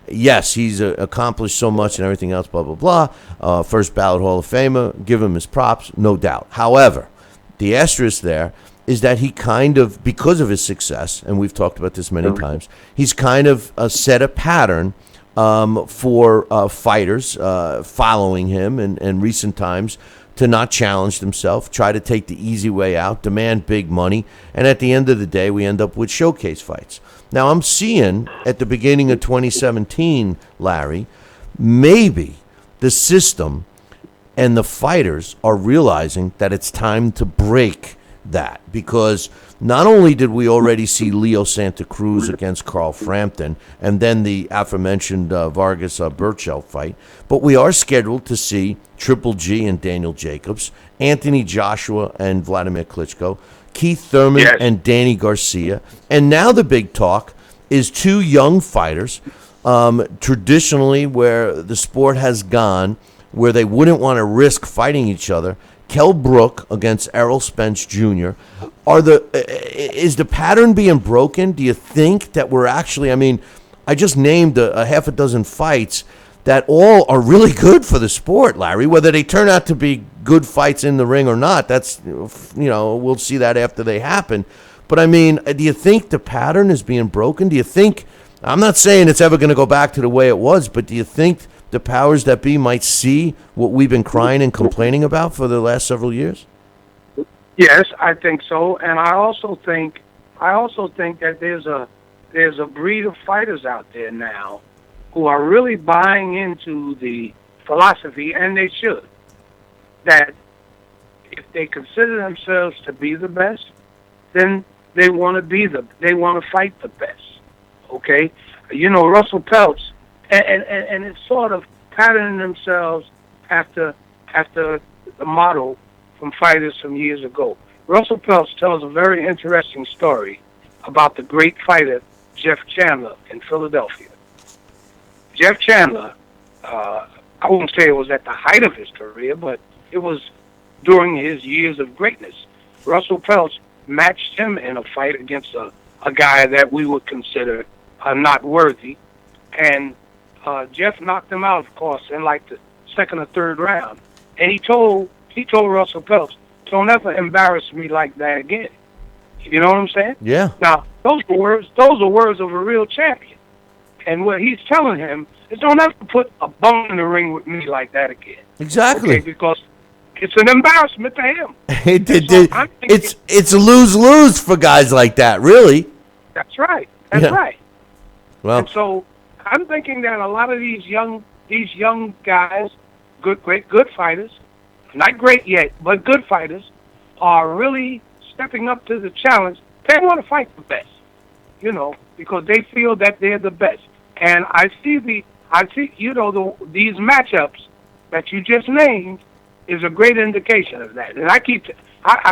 yes, he's accomplished so much and everything else, blah, blah, blah. First ballot Hall of Famer, give him his props, no doubt. However, the asterisk there is that he kind of, because of his success, and we've talked about this many times, he's kind of set a pattern for fighters following him in recent times to not challenge themselves, try to take the easy way out, demand big money, and at the end of the day, we end up with showcase fights. Now, I'm seeing at the beginning of 2017, Larry, maybe the system and the fighters are realizing that it's time to break that, because not only did we already see Leo Santa Cruz against Carl Frampton and then the aforementioned Vargas Burchell fight, but we are scheduled to see Triple G and Daniel Jacobs, Anthony Joshua and Vladimir Klitschko, Keith Thurman and Danny Garcia. And now the big talk is two young fighters, traditionally where the sport has gone, where they wouldn't want to risk fighting each other. Kell Brook against Errol Spence Jr. Is the pattern being broken? Do you think that we're actually, I just named a half a dozen fights that all are really good for the sport, Larry. Whether they turn out to be good fights in the ring or not, that's, we'll see that after they happen. But do you think the pattern is being broken? Do you think, I'm not saying it's ever going to go back to the way it was, but do you think the powers that be might see what we've been crying and complaining about for the last several years? Yes, I think so, and I also think that there's a breed of fighters out there now who are really buying into the philosophy, and they should, that if they consider themselves to be the best, then they want to fight the best. Okay, Russell Peltz, and it's sort of patterning themselves after the model from fighters from years ago. Russell Peltz tells a very interesting story about the great fighter Jeff Chandler in Philadelphia. Jeff Chandler, I won't say it was at the height of his career, but it was during his years of greatness. Russell Peltz matched him in a fight against a guy that we would consider not worthy, and Jeff knocked him out, of course, in like the second or third round. And he told Russell Peltz, don't ever embarrass me like that again. You know what I'm saying? Yeah. Now, those are words of a real champion. And what he's telling him is don't ever put a bone in the ring with me like that again. Exactly. Okay, because it's an embarrassment to him. It's a lose-lose for guys like that, really. That's right. That's right. Well, and so I'm thinking that a lot of these young guys, good fighters, not great yet, but good fighters, are really stepping up to the challenge. They want to fight the best, because they feel that they're the best. And I see these matchups that you just named is a great indication of that. And I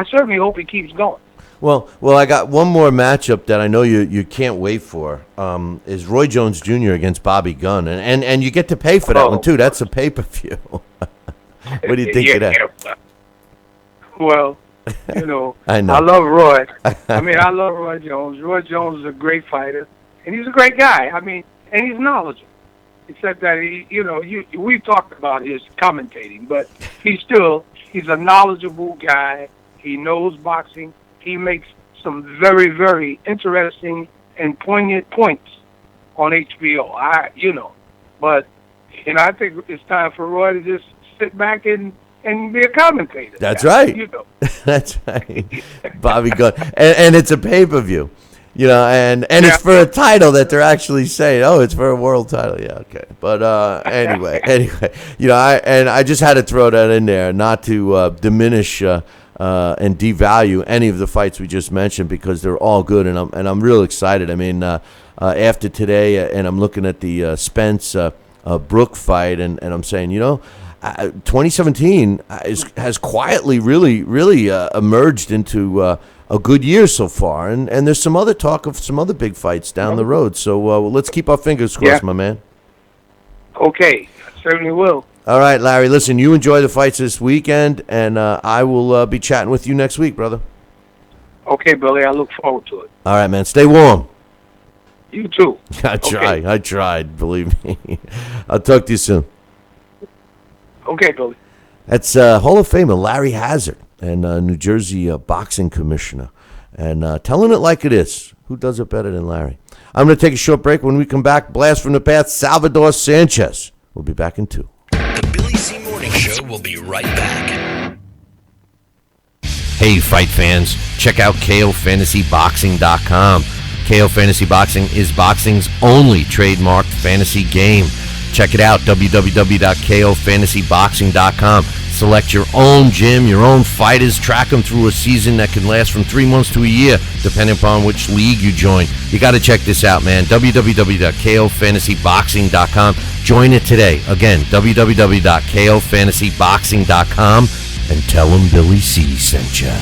certainly hope it keeps going. Well, I got one more matchup that I know you can't wait for. Is Roy Jones Jr. against Bobby Gunn, and you get to pay for that one too. That's a pay-per-view. What do you think of that? Well, I know. I love Roy. I love Roy Jones. Roy Jones is a great fighter, and he's a great guy. And he's knowledgeable. Except that we've talked about his commentating, but he's a knowledgeable guy. He knows boxing. He makes some very, very interesting and poignant points on HBO. But I think it's time for Roy to just sit back and be a commentator. That's right. That's right. Bobby Gunn, and it's a pay-per-view. And it's for a title that they're actually saying, it's for a world title. Yeah, okay. But anyway, I just had to throw that in there, not to diminish and devalue any of the fights we just mentioned, because they're all good, and I'm real excited. After today, and I'm looking at the Spence Brook fight, and I'm saying, 2017 has quietly really emerged into a good year so far, and there's some other talk of some other big fights down the road. So let's keep our fingers crossed, my man. Okay, I certainly will. All right, Larry, listen, you enjoy the fights this weekend, and I will be chatting with you next week, brother. Okay, Billy, I look forward to it. All right, man, stay warm. You too. I tried, believe me. I'll talk to you soon. Okay, Billy. That's Hall of Famer Larry Hazard, and New Jersey boxing commissioner, and telling it like it is. Who does it better than Larry? I'm going to take a short break. When we come back, blast from the past, Salvador Sanchez. We'll be back in 2. The Billy C. Morning Show will be right back. Hey, fight fans, check out KOFantasyBoxing.com. KO Fantasy Boxing is boxing's only trademarked fantasy game. Check it out, www.KOFantasyBoxing.com. Select your own gym, your own fighters, track them through a season that can last from 3 months to a year, depending upon which league you join. You got to check this out, man. www.KOFantasyBoxing.com. Join it today. Again, www.KOFantasyBoxing.com, and tell them Billy C sent ya.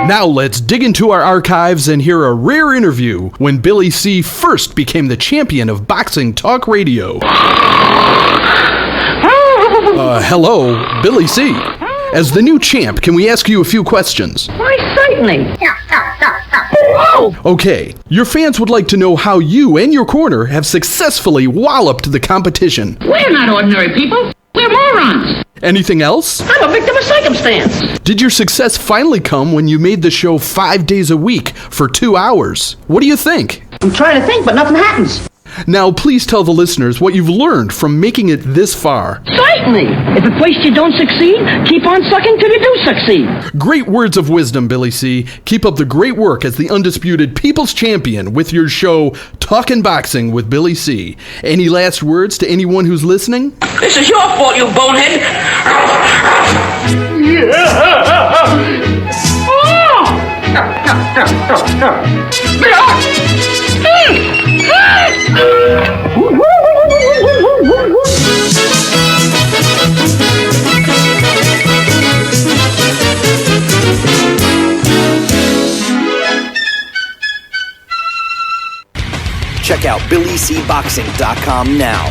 Now let's dig into our archives and hear a rare interview when Billy C. first became the champion of boxing talk radio. Hello, Billy C. As the new champ, can we ask you a few questions? Why, certainly. Okay, your fans would like to know how you and your corner have successfully walloped the competition. We're not ordinary people. We're morons. Anything else? I'm a victim of circumstance. Did your success finally come when you made the show 5 days a week for 2 hours? What do you think? I'm trying to think, but nothing happens. Now, please tell the listeners what you've learned from making it this far. Certainly. If at first you don't succeed, keep on sucking till you do succeed. Great words of wisdom, Billy C. Keep up the great work as the undisputed People's Champion with your show, Talkin' Boxing with Billy C. Any last words to anyone who's listening? This is your fault, you bonehead. Check out BillyCBoxing.com now,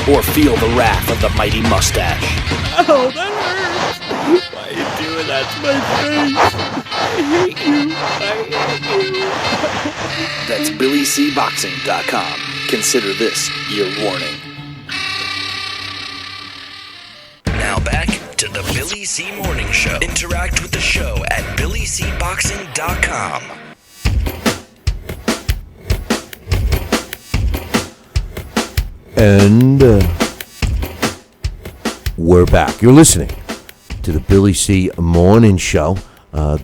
or feel the wrath of the mighty mustache. Oh, that hurts. Why are you doing that to my face? I hate you. That's BillyCBoxing.com. Consider this your warning. Now back Billy C. Morning Show. Interact with the show at BillyCBoxing.com. And we're back. You're listening to the Billy C. Morning Show.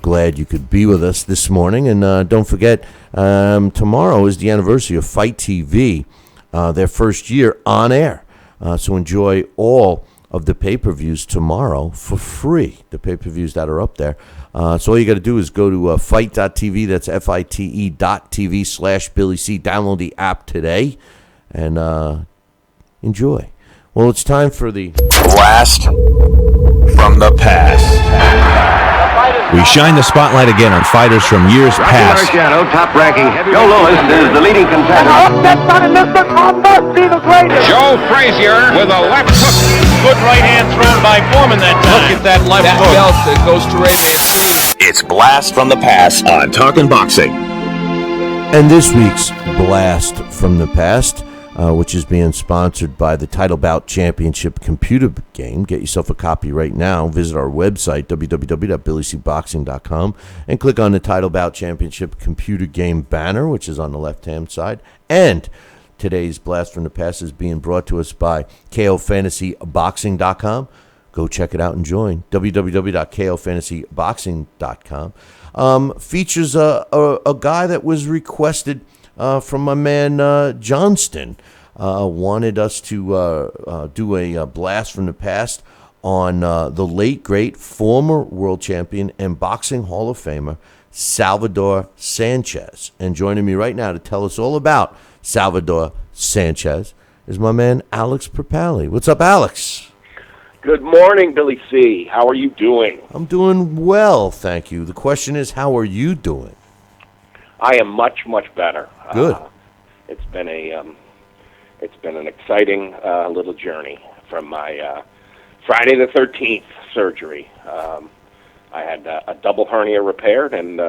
Glad you could be with us this morning. And don't forget, tomorrow is the anniversary of Fight TV, their first year on air. So enjoy all of the pay-per-views tomorrow for free, the pay-per-views that are up there. So all you got to do is go to fight.tv, that's FITE.tv/Billy C. Download the app today and enjoy. Well, it's time for the Blast from the Past. We shine the spotlight again on fighters from years past. Top-ranking heavyweight. Joe Louis is the leading contender. Joe Frazier with a left hook. Good right hand thrown by Foreman that time. Look at that left hook. Belt that goes to Ray Mancini. It's Blast from the Past on Talkin' Boxing. And this week's Blast from the Past, which is being sponsored by the Title Bout Championship computer game. Get yourself a copy right now. Visit our website, www.billycboxing.com, and click on the Title Bout Championship computer game banner, which is on the left-hand side. And today's Blast from the Past is being brought to us by KOFantasyBoxing.com. Go check it out and join. www.KOFantasyBoxing.com. Features a guy that was requested from my man Johnston. Wanted us to do a blast from the past on the late, great former world champion and boxing Hall of Famer, Salvador Sanchez. And joining me right now to tell us all about Salvador Sanchez is my man Alex Perpali. What's up, Alex? Good morning, Billy C. How are you doing? I'm doing well, thank you. The question is, how are you doing? I am much, much better. Good. It's been an exciting little journey from my Friday the 13th surgery. I had a double hernia repaired, and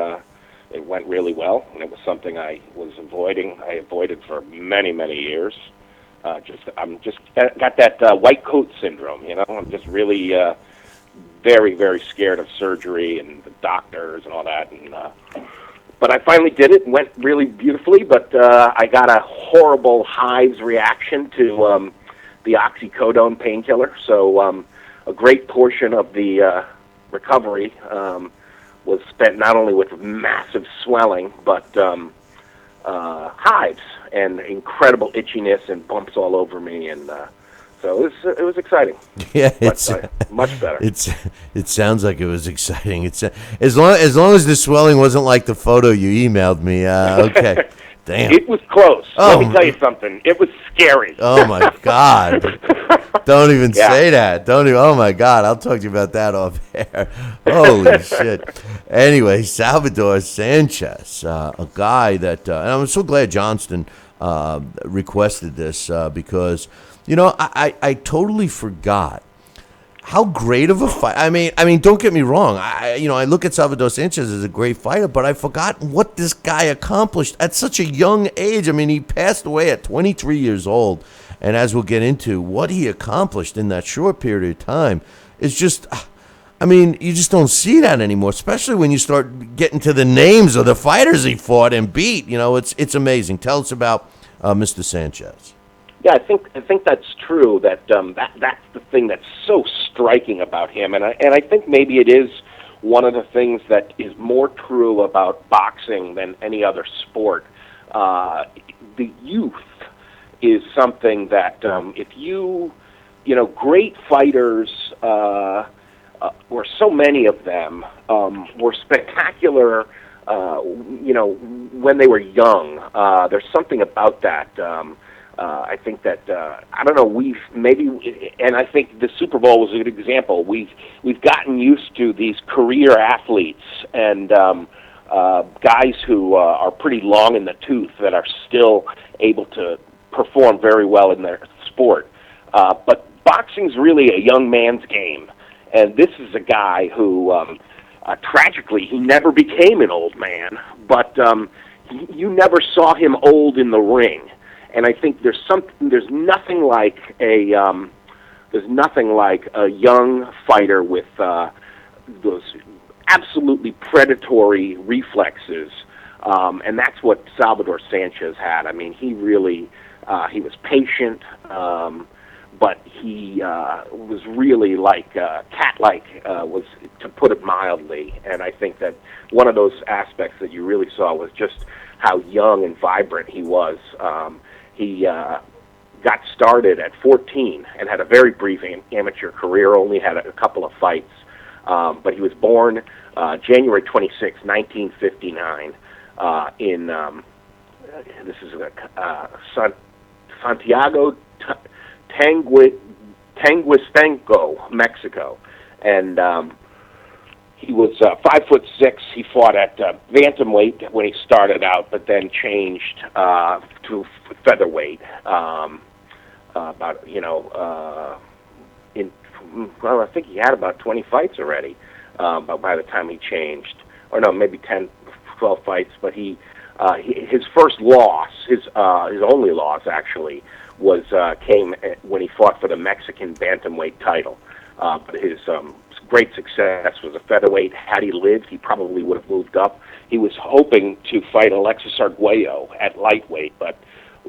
it went really well. And it was something I was avoiding. I avoided for many, many years. I'm just got that white coat syndrome. You know, I'm just really very, very scared of surgery and the doctors and all that. And but I finally did it and went really beautifully, but I got a horrible hives reaction to the oxycodone painkiller. So a great portion of the recovery was spent not only with massive swelling, but hives and incredible itchiness and bumps all over me. And so it was exciting. Yeah, it's much better. It sounds like it was exciting. It's as long as the swelling wasn't like the photo you emailed me. Okay, damn. It was close. Let me tell you something. It was scary. Oh my God! Don't even say that. Don't even. Oh my God! I'll talk to you about that off air. Holy shit! Anyway, Salvador Sanchez, a guy that, and I'm so glad Johnston requested this because. You know, I totally forgot how great of a fight. I mean, don't get me wrong. I look at Salvador Sanchez as a great fighter, but I forgot what this guy accomplished at such a young age. I mean, he passed away at 23 years old, and as we'll get into, what he accomplished in that short period of time is just. I mean, you just don't see that anymore, especially when you start getting to the names of the fighters he fought and beat. You know, it's amazing. Tell us about Mr. Sanchez. Yeah, I think that's true. That's the thing that's so striking about him, and I think maybe it is one of the things that is more true about boxing than any other sport. The youth is something that if great fighters, or so many of them, were spectacular. When they were young, there's something about that. I think that I don't know. And I think the Super Bowl was a good example. We've gotten used to these career athletes and guys who are pretty long in the tooth that are still able to perform very well in their sport. But boxing's really a young man's game, and this is a guy who, tragically, he never became an old man. But you never saw him old in the ring. And I think there's nothing like a there's nothing like a young fighter with those absolutely predatory reflexes, and that's what Salvador Sanchez had. I mean, he really he was patient, but he was really like cat-like, was to put it mildly. And I think that one of those aspects that you really saw was just how young and vibrant he was. He got started at 14 and had a very brief amateur career, only had a couple of fights. But he was born January 26, 1959, in this is Santiago Tanguistenco, Mexico, and he was 5'6". He fought at bantamweight when he started out, but then changed to featherweight. I think he had about 20 fights already, but by the time he changed, or no, maybe 10, 12 fights. But his first loss, his only loss actually, was came when he fought for the Mexican bantamweight title. But his great success was a featherweight. Had he lived, he probably would have moved up. He was hoping to fight Alexis Arguello at lightweight, but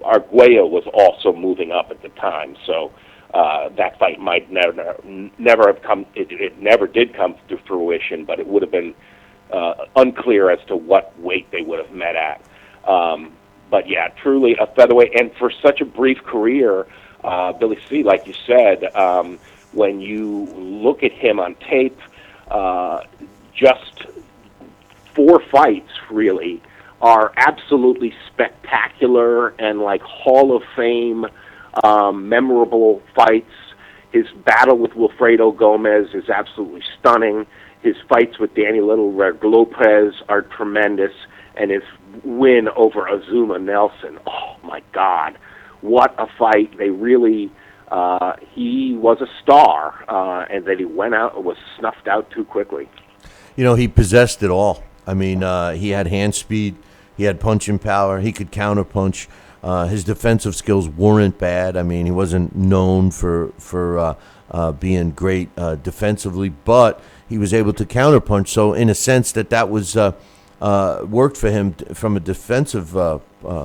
Arguello was also moving up at the time, so that fight might never have come. It never did come to fruition, but it would have been unclear as to what weight they would have met at. But yeah, truly a featherweight, and for such a brief career, Billy C., like you said, when you look at him on tape, just 4 fights really are absolutely spectacular and like Hall of Fame memorable fights. His battle with Wilfredo Gomez is absolutely stunning. His fights with Danny Little Red Lopez are tremendous, and his win over Azuma Nelson, oh my God, what a fight. They really, he was a star, and that he went out, was snuffed out too quickly. You know, he possessed it all. I mean, he had hand speed, he had punching power, he could counterpunch. His defensive skills weren't bad. I mean, he wasn't known for being great defensively, but he was able to counterpunch. So in a sense that was worked for him from a defensive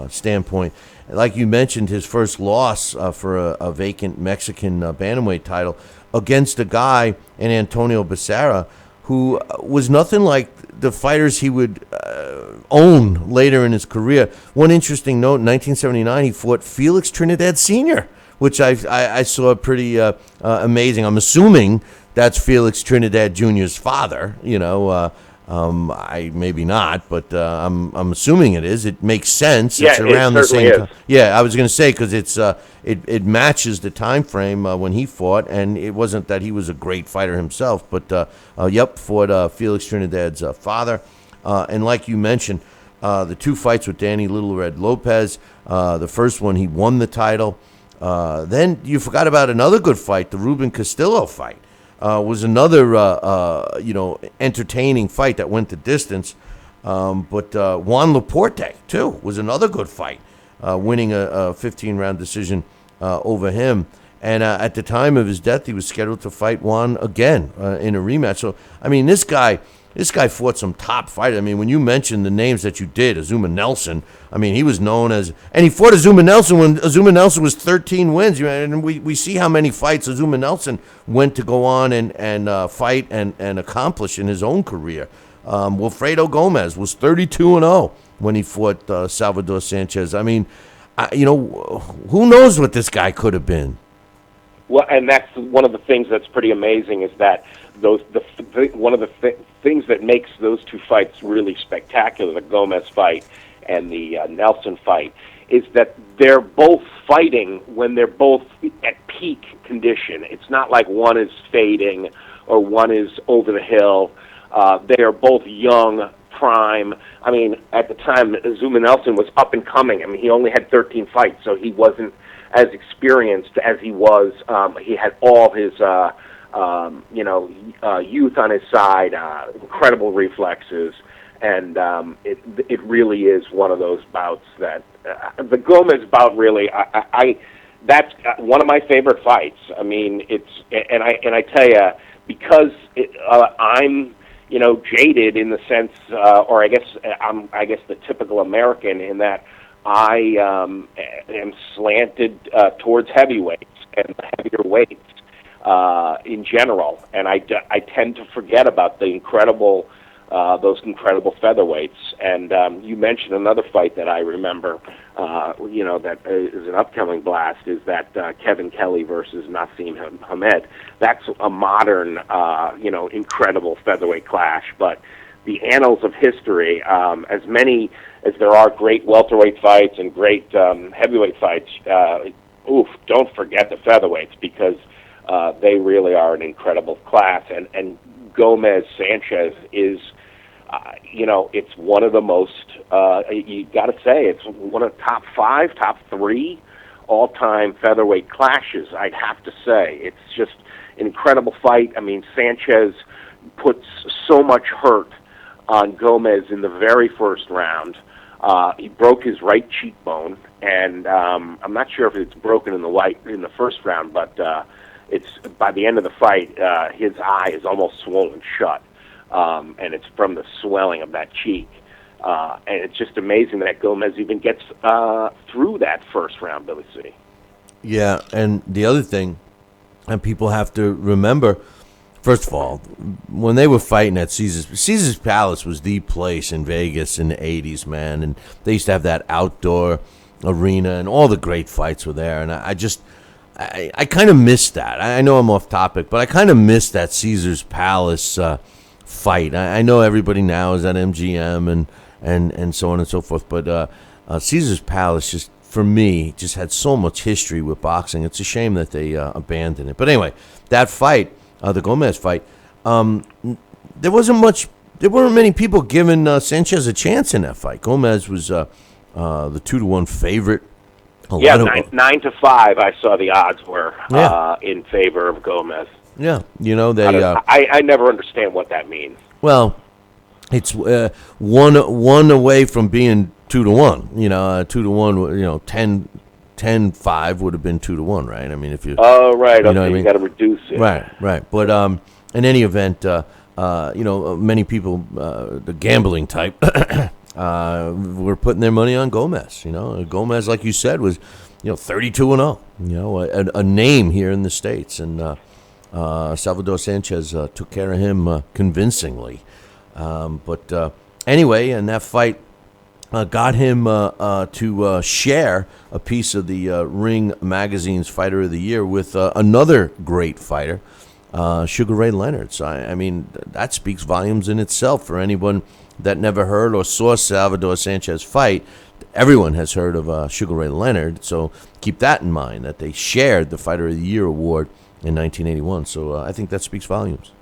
standpoint. Like you mentioned, his first loss for a vacant Mexican bantamweight title against a guy in Antonio Becerra who was nothing like the fighters he would own later in his career. One interesting note, in 1979, he fought Felix Trinidad Sr., which I saw pretty amazing. I'm assuming that's Felix Trinidad Jr.'s father, you know. I maybe not, but I'm assuming it is. It makes sense. Yeah, it's around the same time. Is. Yeah, I was going to say because it matches the time frame when he fought, and it wasn't that he was a great fighter himself, but fought Felix Trinidad's father, and like you mentioned, the 2 fights with Danny Little Red Lopez. The first one he won the title. Then you forgot about another good fight, the Ruben Castillo fight. Was another, entertaining fight that went the distance. But Juan Laporte, too, was another good fight, winning a 15-round decision over him. And at the time of his death, he was scheduled to fight Juan again in a rematch. So, I mean, this guy fought some top fighters. I mean, when you mentioned the names that you did, Azuma Nelson, I mean, he was known as, and he fought Azuma Nelson when Azuma Nelson was 13 wins. And we see how many fights Azuma Nelson went to go on and fight and accomplish in his own career. Wilfredo Gomez was 32-0 when he fought Salvador Sanchez. I mean, who knows what this guy could have been? Well, and that's one of the things that's pretty amazing is that one of the things that makes those 2 fights really spectacular, the Gomez fight and the Nelson fight, is that they're both fighting when they're both at peak condition. It's not like one is fading or one is over the hill. They are both young, prime. I mean, at the time, Azuma Nelson was up and coming. I mean, he only had 13 fights, so he wasn't as experienced as he was. He had all his youth on his side, incredible reflexes, and it really is one of those bouts that the Gomez bout really. that's one of my favorite fights. I mean, I tell you, because I'm jaded in the sense, or I guess the typical American in that I am slanted towards heavyweights and the heavier weights in general, and I tend to forget about the those incredible featherweights. And you mentioned another fight that I remember, that is an upcoming blast, is that Kevin Kelly versus Nassim Hamed. That's a modern, incredible featherweight clash. But the annals of history, as many as there are great welterweight fights and great heavyweight fights, don't forget the featherweights, because they really are an incredible class. And Gomez-Sanchez is, it's one of the most, you got to say, it's one of the top 5, top 3 all-time featherweight clashes, I'd have to say. It's just an incredible fight. I mean, Sanchez puts so much hurt on Gomez in the very first round. He broke his right cheekbone, and I'm not sure if it's broken in the first round, but it's by the end of the fight, his eye is almost swollen shut. And it's from the swelling of that cheek. And it's just amazing that Gomez even gets through that first round, Billy C. Yeah, and the other thing, and people have to remember, first of all, when they were fighting at Caesar's Palace was the place in Vegas in the 80s, man. And they used to have that outdoor arena, and all the great fights were there. And I kind of missed that. I know I'm off topic, but I kind of missed that Caesar's Palace fight. I know everybody now is at MGM and so on and so forth, but Caesar's Palace, just for me, just had so much history with boxing. It's a shame that they abandoned it. But anyway, that fight, the Gomez fight, there weren't many people giving Sanchez a chance in that fight. Gomez was the 2-1 favorite. 9-5, I saw the odds were in favor of Gomez. Yeah, they. I never understand what that means. Well, it's one away from being 2-1. 2-1. 10-5 would have been 2-1, right? I mean, if you. Oh, right. You know what I mean? Got to reduce it. Right. But in any event, many people, the gambling type, were putting their money on Gomez. Gomez, like you said, was 32-0. A name here in the States, and. Salvador Sanchez took care of him convincingly. But anyway, and that fight got him to share a piece of the Ring Magazine's Fighter of the Year with another great fighter, Sugar Ray Leonard. So, I mean, that speaks volumes in itself for anyone that never heard or saw Salvador Sanchez fight. Everyone has heard of Sugar Ray Leonard, so keep that in mind, that they shared the Fighter of the Year award in 1981, so I think that speaks volumes.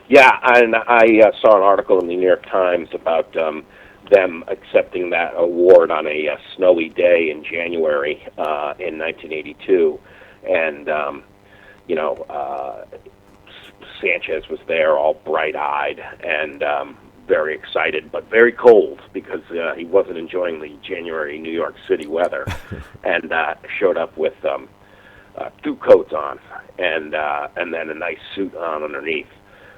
Yeah, and I saw an article in the New York Times about them accepting that award on a snowy day in January in 1982, and Sanchez was there, all bright-eyed and very excited, but very cold because he wasn't enjoying the January New York City weather, and showed up with 2 coats on and then a nice suit on underneath.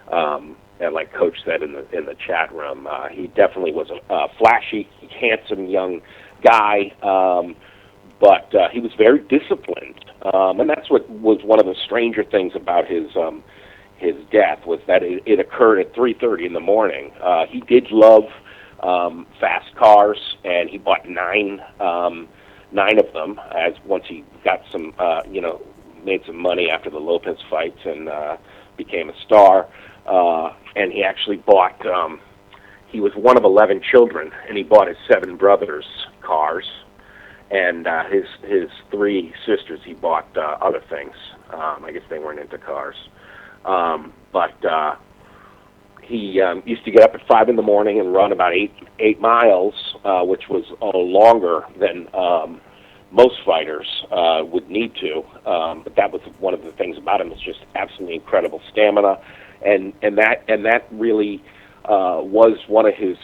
And like Coach said in the chat room, he definitely was a flashy, handsome young guy, but he was very disciplined. And that's what was one of the stranger things about his death, was that it occurred at 3:30 in the morning. He did love fast cars, and he bought 9 of them as once he got some, made some money after the Lopez fights and became a star. And he actually bought, he was one of 11 children, and he bought his 7 brothers cars, and his 3 sisters, he bought other things. I guess they weren't into cars. But he used to get up at 5 in the morning and run about 8 miles, which was longer than most fighters would need to. But that was one of the things about him, is just absolutely incredible stamina, and that really was one of his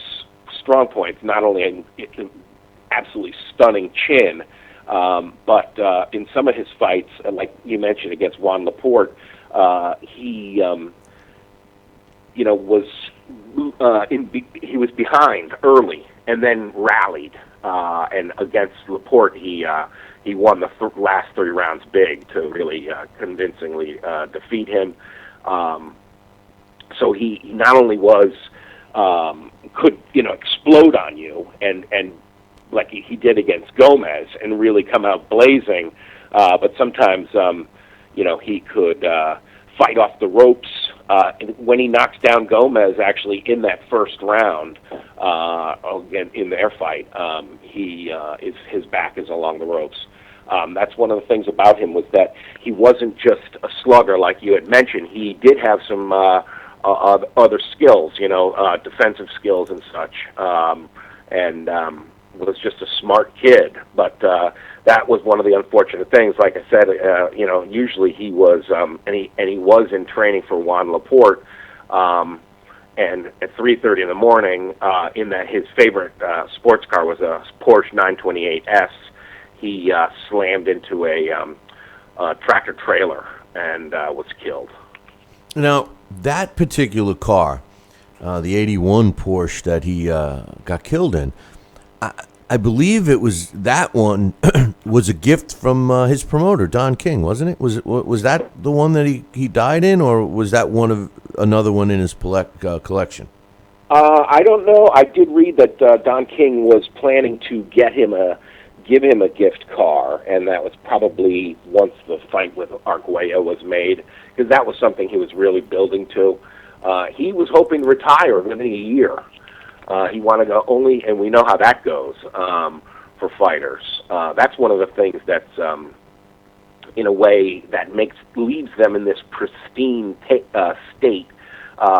strong points. Not only an absolutely stunning chin, But in some of his fights, like you mentioned against Juan Laporte, he was behind early and then rallied. And against Laporte, he won the last 3 rounds big to really convincingly defeat him. So he not only could explode on you and like he did against Gomez and really come out blazing, but sometimes he could fight off the ropes. When he knocks down Gomez, actually in that first round, again in their fight, his back is along the ropes. That's one of the things about him, was that he wasn't just a slugger like you had mentioned. He did have some other skills, defensive skills and such, and was just a smart kid. But that was one of the unfortunate things. Like I said, usually he was, and he was in training for Juan Laporte. And at 3:30 in the morning, in that his favorite sports car was a Porsche 928S. He slammed into a tractor trailer and was killed. Now, that particular car, the 81 Porsche that he got killed in, I believe it was that one was a gift from his promoter, Don King, wasn't it? Was that the one that he died in, or was that another one in his collection? I don't know. I did read that Don King was planning to give him a gift car, and that was probably once the fight with Arguello was made, because that was something he was really building to. He was hoping to retire within a year. He wanted to only, and we know how that goes for fighters. That's one of the things that's, in a way, that leaves them in this pristine state.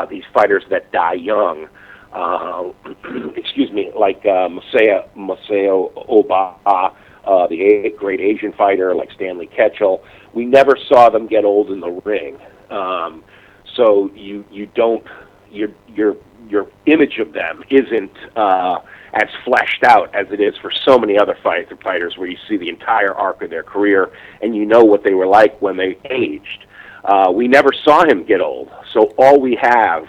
These fighters that die young. Excuse me, like Masao Oba, the great Asian fighter, like Stanley Ketchel. We never saw them get old in the ring. So you don't, your image of them isn't as fleshed out as it is for so many other fighters, where you see the entire arc of their career and you know what they were like when they aged. We never saw him get old, so all we have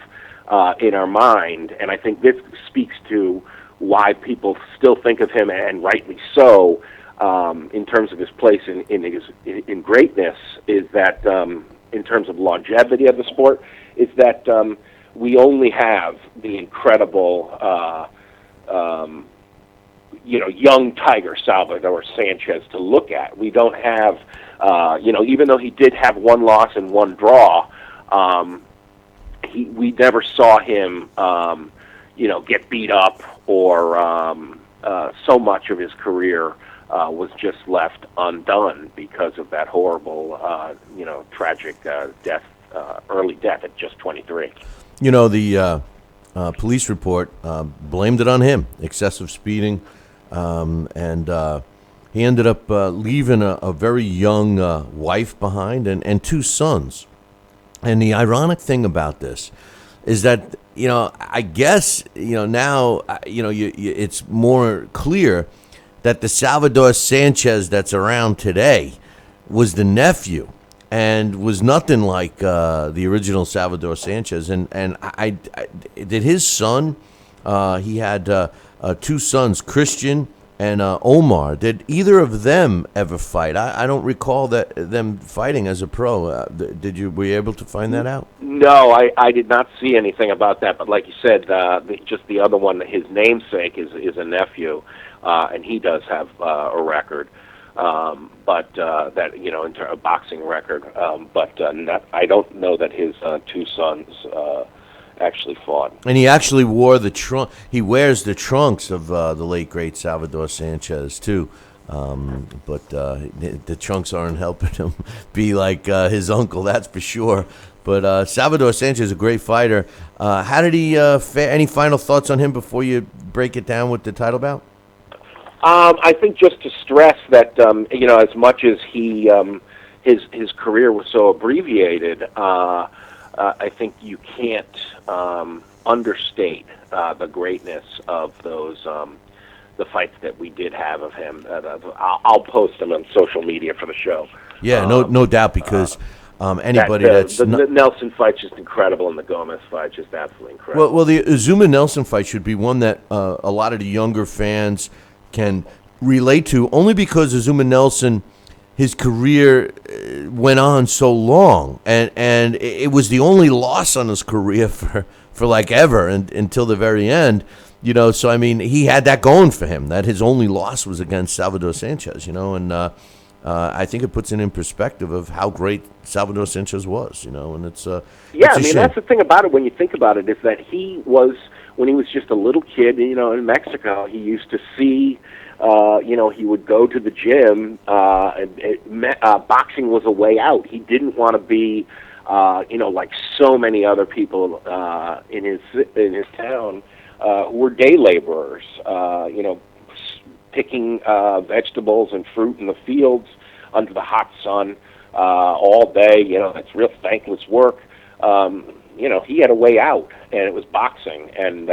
in our mind, and I think this speaks to why people still think of him, and rightly so, in terms of his place in greatness, is that in terms of longevity of the sport, is that we only have the incredible, young tiger Salvador Sanchez to look at. We don't have, even though he did have one loss and one draw, we never saw him, get beat up, or so much of his career was just left undone because of that horrible, tragic death, early death at just 23. The police report blamed it on him, excessive speeding, and he ended up leaving a very young wife behind and 2 sons. And the ironic thing about this is that, I guess, now, it's more clear that the Salvador Sanchez that's around today was the nephew and was nothing like the original Salvador Sanchez. And I did his son, he had 2 sons, Christian and Omar. Did either of them ever fight? I don't recall them fighting as a pro. Were you able to find that out? No, I did not see anything about that. But like you said, just the other one, his namesake is a nephew, and he does have a record. But that into a boxing record. But I don't know that his 2 sons actually fought. And he actually wore the trunk. He wears the trunks of the late great Salvador Sanchez too, but the trunks aren't helping him be like his uncle. That's for sure. But Salvador Sanchez is a great fighter. How did he? Any final thoughts on him before you break it down with the title bout? I think just to stress that as much as his career was so abbreviated. I think you can't understate the greatness of those the fights that we did have of him. I'll post them on social media for the show. Yeah, no doubt, because anybody the Nelson fight's just incredible, and the Gomez fight's just absolutely incredible. Well, the Azuma-Nelson fight should be one that a lot of the younger fans can relate to, only because Azuma-Nelson, his career went on so long, and it was the only loss on his career for like ever until the very end. So I mean, he had that going for him, that his only loss was against Salvador Sanchez, and I think it puts it in perspective of how great Salvador Sanchez was, and it's I mean, that's the thing about it when you think about it, is that he was, when he was just a little kid, in Mexico, he used to see, he would go to the gym, and boxing was a way out. He didn't want to be, like so many other people in his town who were day laborers, picking vegetables and fruit in the fields under the hot sun all day. It's real thankless work. He had a way out, and it was boxing. And,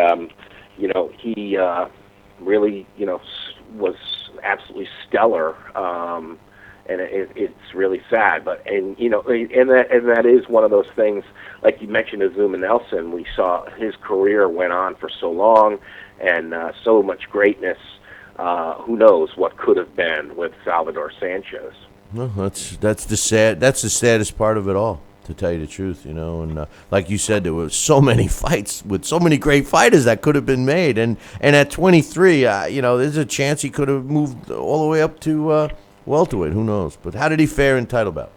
he really, was absolutely stellar. And it's really sad. And that is one of those things, like you mentioned, Azuma-Nelson. We saw his career went on for so long, and so much greatness. Who knows what could have been with Salvador Sanchez? No, that's the saddest part of it all, to tell you the truth. And like you said, there were so many fights with so many great fighters that could have been made, and at 23, there's a chance he could have moved all the way up to welterweight. Who knows? But how did he fare in title bout?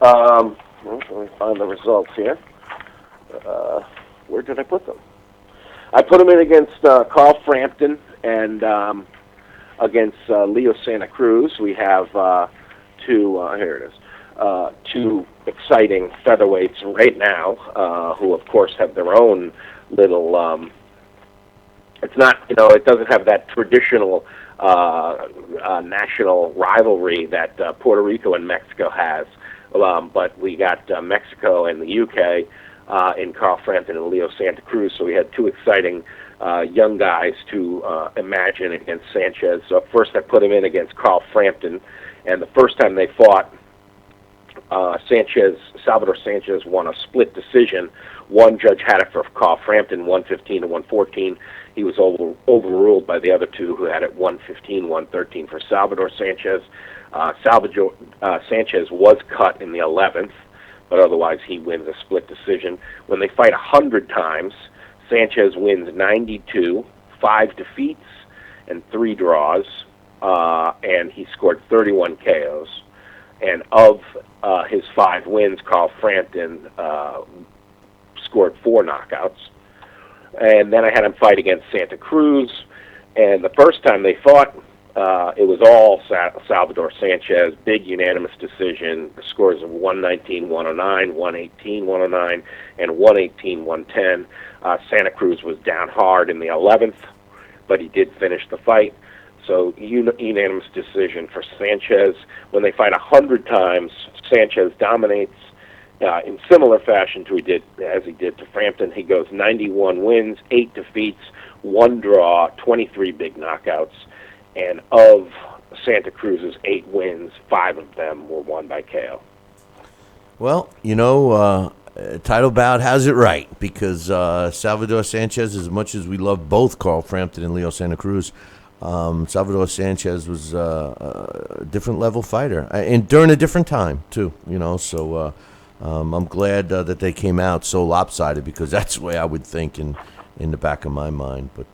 Let me find the results here. Where did I put them? I put him in against Carl Frampton and against Leo Santa Cruz. We have two exciting featherweights right now, who of course have their own little. It's not, it doesn't have that traditional national rivalry that Puerto Rico and Mexico has, but we got Mexico and the UK. In Carl Frampton and Leo Santa Cruz, so we had two exciting young guys to imagine against Sanchez. So first I put him in against Carl Frampton, and the first time they fought, Salvador Sanchez won a split decision. One judge had it for Carl Frampton, 115 to 114. He was overruled by the other two, who had it 115, 113 for Salvador Sanchez. Sanchez was cut in the 11th. But otherwise he wins a split decision. When they fight 100 times, Sanchez wins 92, 5 defeats, and 3 draws, and he scored 31 KOs. And of his 5 wins, Carl Frampton scored 4 knockouts. And then I had him fight against Santa Cruz, and the first time they fought, it was all Salvador Sanchez, big unanimous decision. The scores of 119-109, 118-109, and 118-110. Santa Cruz was down hard in the 11th, but he did finish the fight. So unanimous decision for Sanchez. When they fight 100 times, Sanchez dominates in similar fashion as he did to Frampton. He goes 91 wins, 8 defeats, 1 draw, 23 big knockouts. And of Santa Cruz's 8 wins, 5 of them were won by KO. Well, title bout has it right, because Salvador Sanchez, as much as we love both Carl Frampton and Leo Santa Cruz, Salvador Sanchez was a different level fighter, and during a different time too. So I'm glad that they came out so lopsided, because that's the way I would think in the back of my mind. But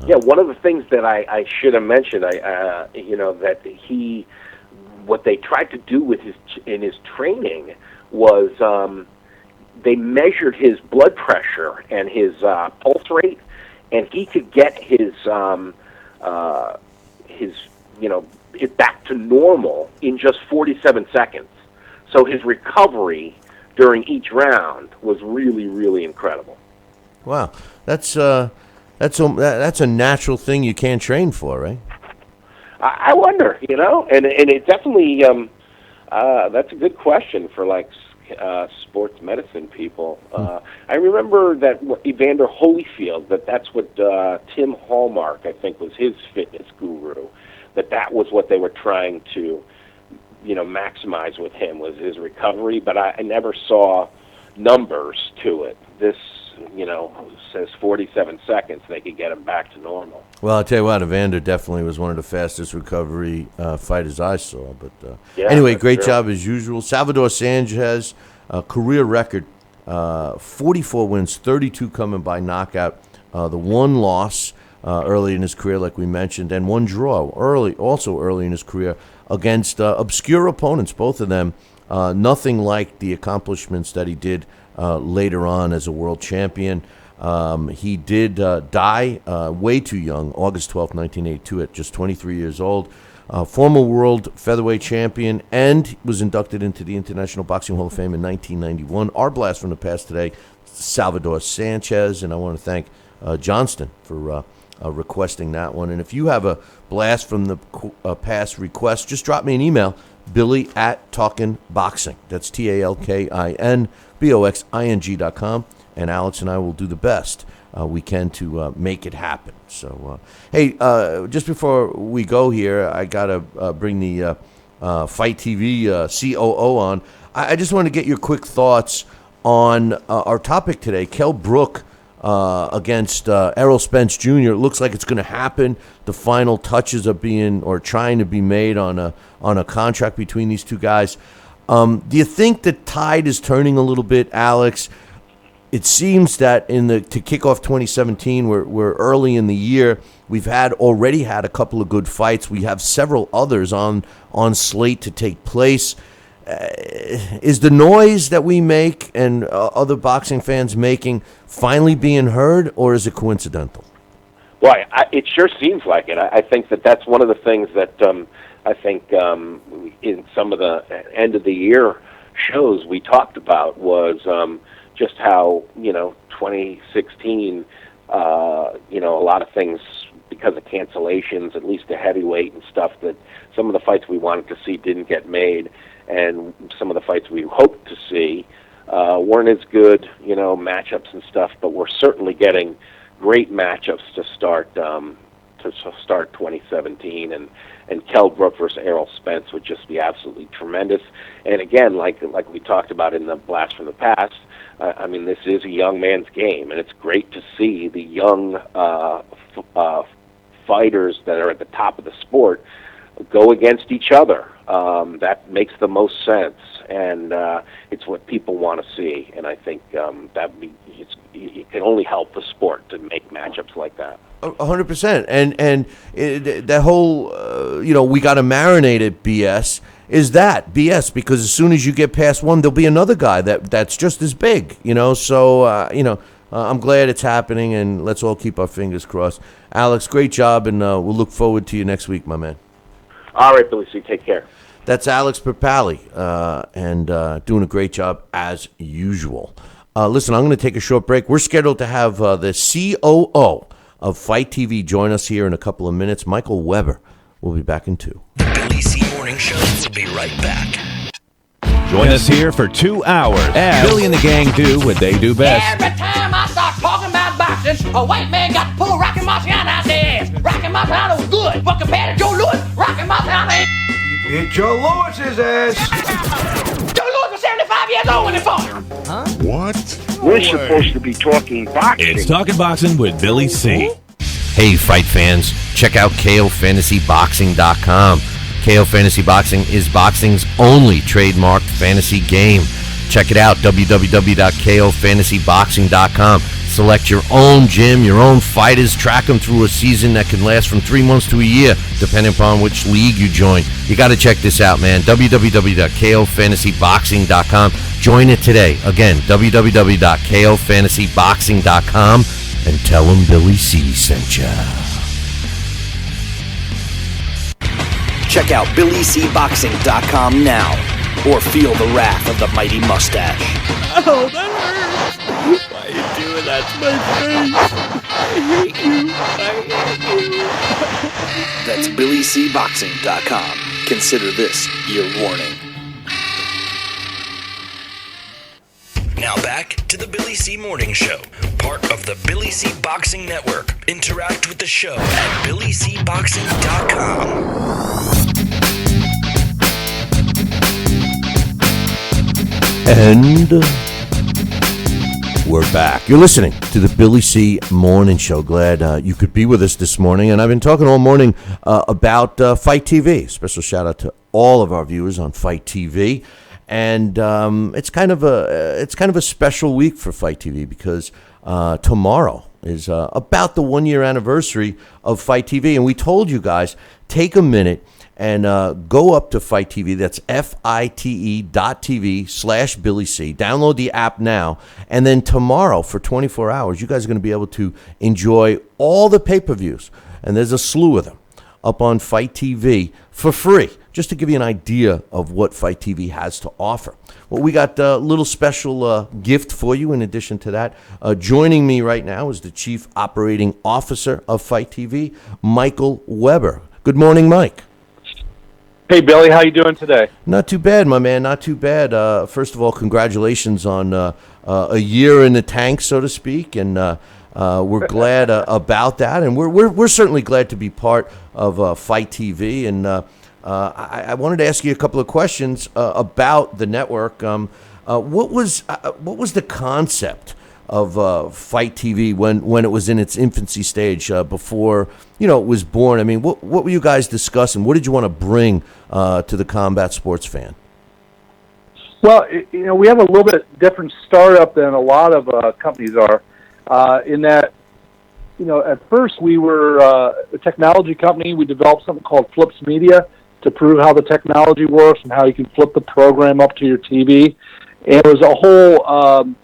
yeah, one of the things that I should have mentioned, that what they tried to do with in his training was they measured his blood pressure and his pulse rate, and he could get his it back to normal in just 47 seconds. So his recovery during each round was really, really incredible. Wow, that's a natural thing you can't train for, right? I wonder, and it definitely that's a good question for like sports medicine people. I remember that Evander Holyfield, that's what Tim Hallmark, I think, was his fitness guru, that was what they were trying to, maximize with him, was his recovery, but I never saw numbers to it. This, says 47 seconds, they could get him back to normal. Well, I'll tell you what, Evander definitely was one of the fastest recovery fighters I saw. But Yeah, anyway, great true. job as usual. Salvador Sanchez, career record, 44 wins, 32 coming by knockout. The one loss early in his career, like we mentioned, and one draw also early in his career against obscure opponents, both of them. Nothing like the accomplishments that he did later on as a world champion. He did die way too young, August 12, 1982, at just 23 years old. Former world featherweight champion, and was inducted into the International Boxing Hall of Fame in 1991. Our blast from the past today, Salvador Sanchez, and I want to thank Johnston for requesting that one. And if you have a blast from the past request, just drop me an email, Billy@TalkinBoxing. That's TalkinBoxing.com. And Alex and I will do the best we can to make it happen. So, hey, just before we go here, I got to bring the Fight TV COO on. I just want to get your quick thoughts on our topic today, Kell Brook against Errol Spence Jr. It looks like it's going to happen. The final touches are trying to be made on a contract between these two guys. Do you think the tide is turning a little bit, Alex? It seems that to kick off 2017, we're early in the year. We've already had a couple of good fights. We have several others on slate to take place. Is the noise that we make and other boxing fans making finally being heard, or is it coincidental? Well, it sure seems like it. I think that's one of the things that I think in some of the end of the year shows we talked about was just how 2016 a lot of things, because of cancellations, at least the heavyweight and stuff, that some of the fights we wanted to see didn't get made, and some of the fights we hoped to see weren't as good, matchups and stuff. But we're certainly getting great matchups to start 2017, and Kell Brook versus Errol Spence would just be absolutely tremendous. And again, like we talked about in the blast from the past, I mean, this is a young man's game, and it's great to see the young fighters that are at the top of the sport go against each other. That makes the most sense, and it's what people want to see. And I think it can only help the sport to make matchups like that. 100%. And that whole, we got to marinate it BS is that BS, because as soon as you get past one, there'll be another guy that's just as big, So, I'm glad it's happening, and let's all keep our fingers crossed. Alex, great job, and we'll look forward to you next week, my man. All right, Billy C., take care. That's Alex Perpali, and doing a great job as usual. Listen, I'm going to take a short break. We're scheduled to have the COO of Fight TV join us here in a couple of minutes. Michael Weber. We'll be back in 2. The Billy C. Morning Show will be right back. Join us here for 2 hours as Billy and the gang do what they do best. Every time I start talking about boxing, a white man got to pull Rocky Marciano out his ass. Rocky Marciano was good, but compared to Joe Louis, Rocky Marciano ain't. Beat Joe Louis's ass. Joe Louis was 75 years old when he fought. Huh? What? We're supposed to be talking boxing. It's Talking Boxing with Billy C. Hey, fight fans, check out KOFantasyBoxing.com. KO Fantasy Boxing is boxing's only trademarked fantasy game. Check it out, www.KOFantasyBoxing.com. Select your own gym, your own fighters, track them through a season that can last from 3 months to a year, depending upon which league you join. You got to check this out, man. www.KOFantasyBoxing.com. Join it today. Again, www.KOFantasyBoxing.com, and tell them Billy C sent ya. Check out BillyCBoxing.com now, or feel the wrath of the mighty mustache. Oh, that hurts. Why are you doing that to my face? I hate you. That's BillyCBoxing.com. Consider this your warning. back to the Billy C. Morning Show, part of the Billy C. Boxing Network. Interact with the show at BillyCBoxing.com. And we're back. You're listening to the Billy C. Morning Show. Glad you could be with us this morning. And I've been talking all morning about Fight TV. Special shout out to all of our viewers on Fight TV. And it's kind of a special week for Fight TV because tomorrow is about the 1 year anniversary of Fight TV. And we told you guys, take a minute and go up to Fight TV. That's FITE.TV/Billy C. Download the app now. And then tomorrow for 24 hours, you guys are going to be able to enjoy all the pay-per-views. And there's a slew of them up on Fight TV for free, just to give you an idea of what Fight TV has to offer. Well, we got a little special gift for you in addition to that. Joining me right now is the Chief Operating Officer of Fight TV, Michael Weber. Good morning, Mike. Hey, Billy, how you doing today? Not too bad, my man, not too bad. First of all, congratulations on a year in the tank, so to speak, and we're glad about that, and we're certainly glad to be part of Fight TV, and I wanted to ask you a couple of questions about the network. What was the concept of Fight TV when it was in its infancy stage, before it was born? I mean, what were you guys discussing? What did you want to bring to the combat sports fan? Well, we have a little bit different startup than a lot of companies are, in that, at first we were a technology company. We developed something called Flips Media to prove how the technology works and how you can flip the program up to your TV. And it was a whole,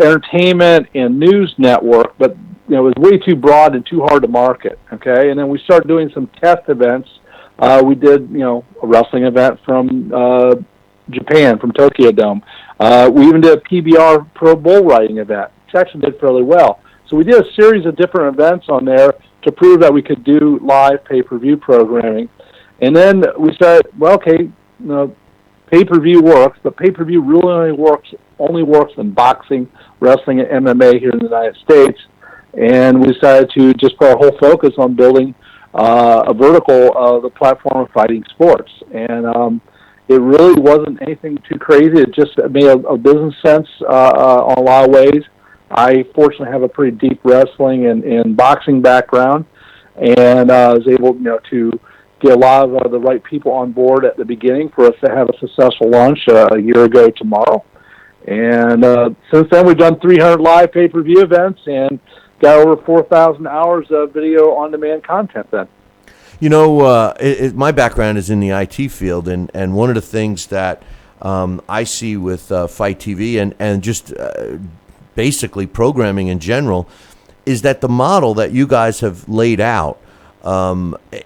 entertainment and news network, but it was way too broad and too hard to market. Okay, and then we started doing some test events. We did, a wrestling event from Japan, from Tokyo Dome. We even did a PBR Pro Bull Riding event, which actually did fairly well. So we did a series of different events on there to prove that we could do live pay-per-view programming. And then we said, well, okay, pay-per-view works, but pay-per-view really only works in boxing, wrestling, and MMA here in the United States. And we decided to just put our whole focus on building a vertical of the platform of fighting sports. And it really wasn't anything too crazy. It just made a business sense on a lot of ways. I fortunately have a pretty deep wrestling and boxing background, and was able, to get a lot of the right people on board at the beginning for us to have a successful launch a year ago tomorrow. And since then, we've done 300 live pay-per-view events and got over 4,000 hours of video on-demand content then. My background is in the IT field, and one of the things that I see with Fight TV and just basically programming in general is that the model that you guys have laid out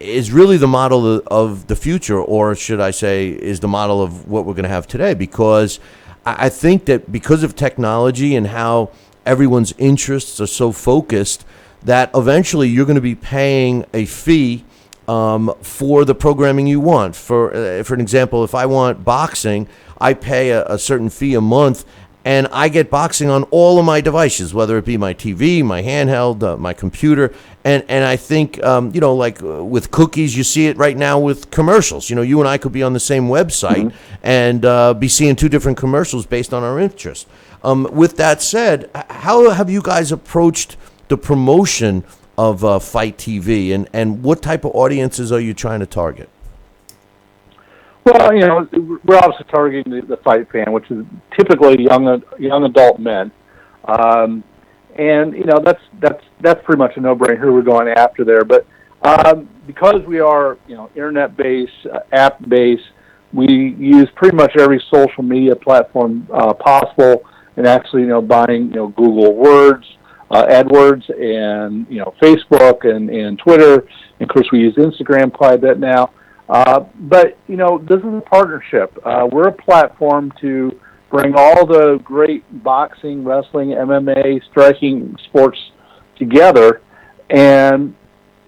is really the model of the future, or should I say is the model of what we're going to have today, because I think that because of technology and how everyone's interests are so focused that eventually you're going to be paying a fee for the programming you want. For an example, if I want boxing, I pay a certain fee a month, and I get boxing on all of my devices, whether it be my TV, my handheld, my computer. And I think, like with cookies, you see it right now with commercials. You and I could be on the same website and be seeing two different commercials based on our interest. With that said, how have you guys approached the promotion of Fight TV, and what type of audiences are you trying to target? Well, we're obviously targeting the fight fan, which is typically young adult men, and that's pretty much a no-brainer who we're going after there. But because we are internet-based, app-based, we use pretty much every social media platform possible, and actually buying Google Words, AdWords, and Facebook and Twitter, and of course we use Instagram quite a bit now. But this is a partnership. We're a platform to bring all the great boxing, wrestling, MMA, striking sports together, and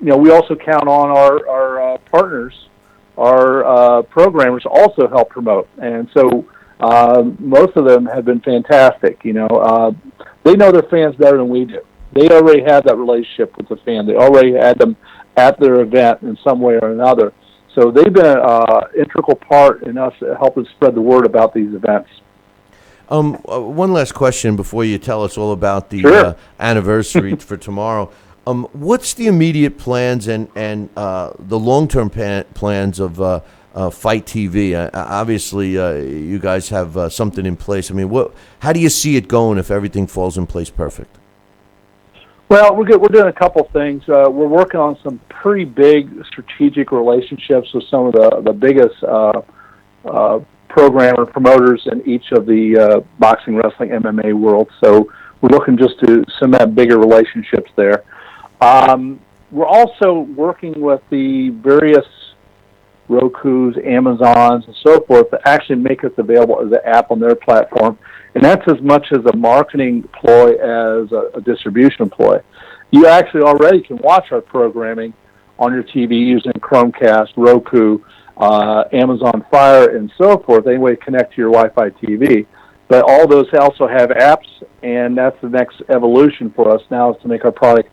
we also count on our partners, our programmers, also help promote. And so most of them have been fantastic. They know their fans better than we do. They already have that relationship with the fan. They already had them at their event in some way or another. So they've been an integral part in us helping spread the word about these events. One last question before you tell us all about the anniversary for tomorrow. What's the immediate plans and the long-term plans of Fight TV? Obviously, you guys have something in place. I mean, how do you see it going if everything falls in place perfect? Well, we're doing a couple things. We're working on some pretty big strategic relationships with some of the biggest programmer promoters in each of the boxing, wrestling, MMA world. So we're looking just to cement bigger relationships there. We're also working with the various Roku's, Amazons, and so forth to actually make us available as an app on their platform. And that's as much as a marketing ploy as a distribution ploy. You actually already can watch our programming on your TV using Chromecast, Roku, Amazon Fire, and so forth. Any way to connect to your Wi-Fi TV. But all those also have apps, and that's the next evolution for us now, is to make our product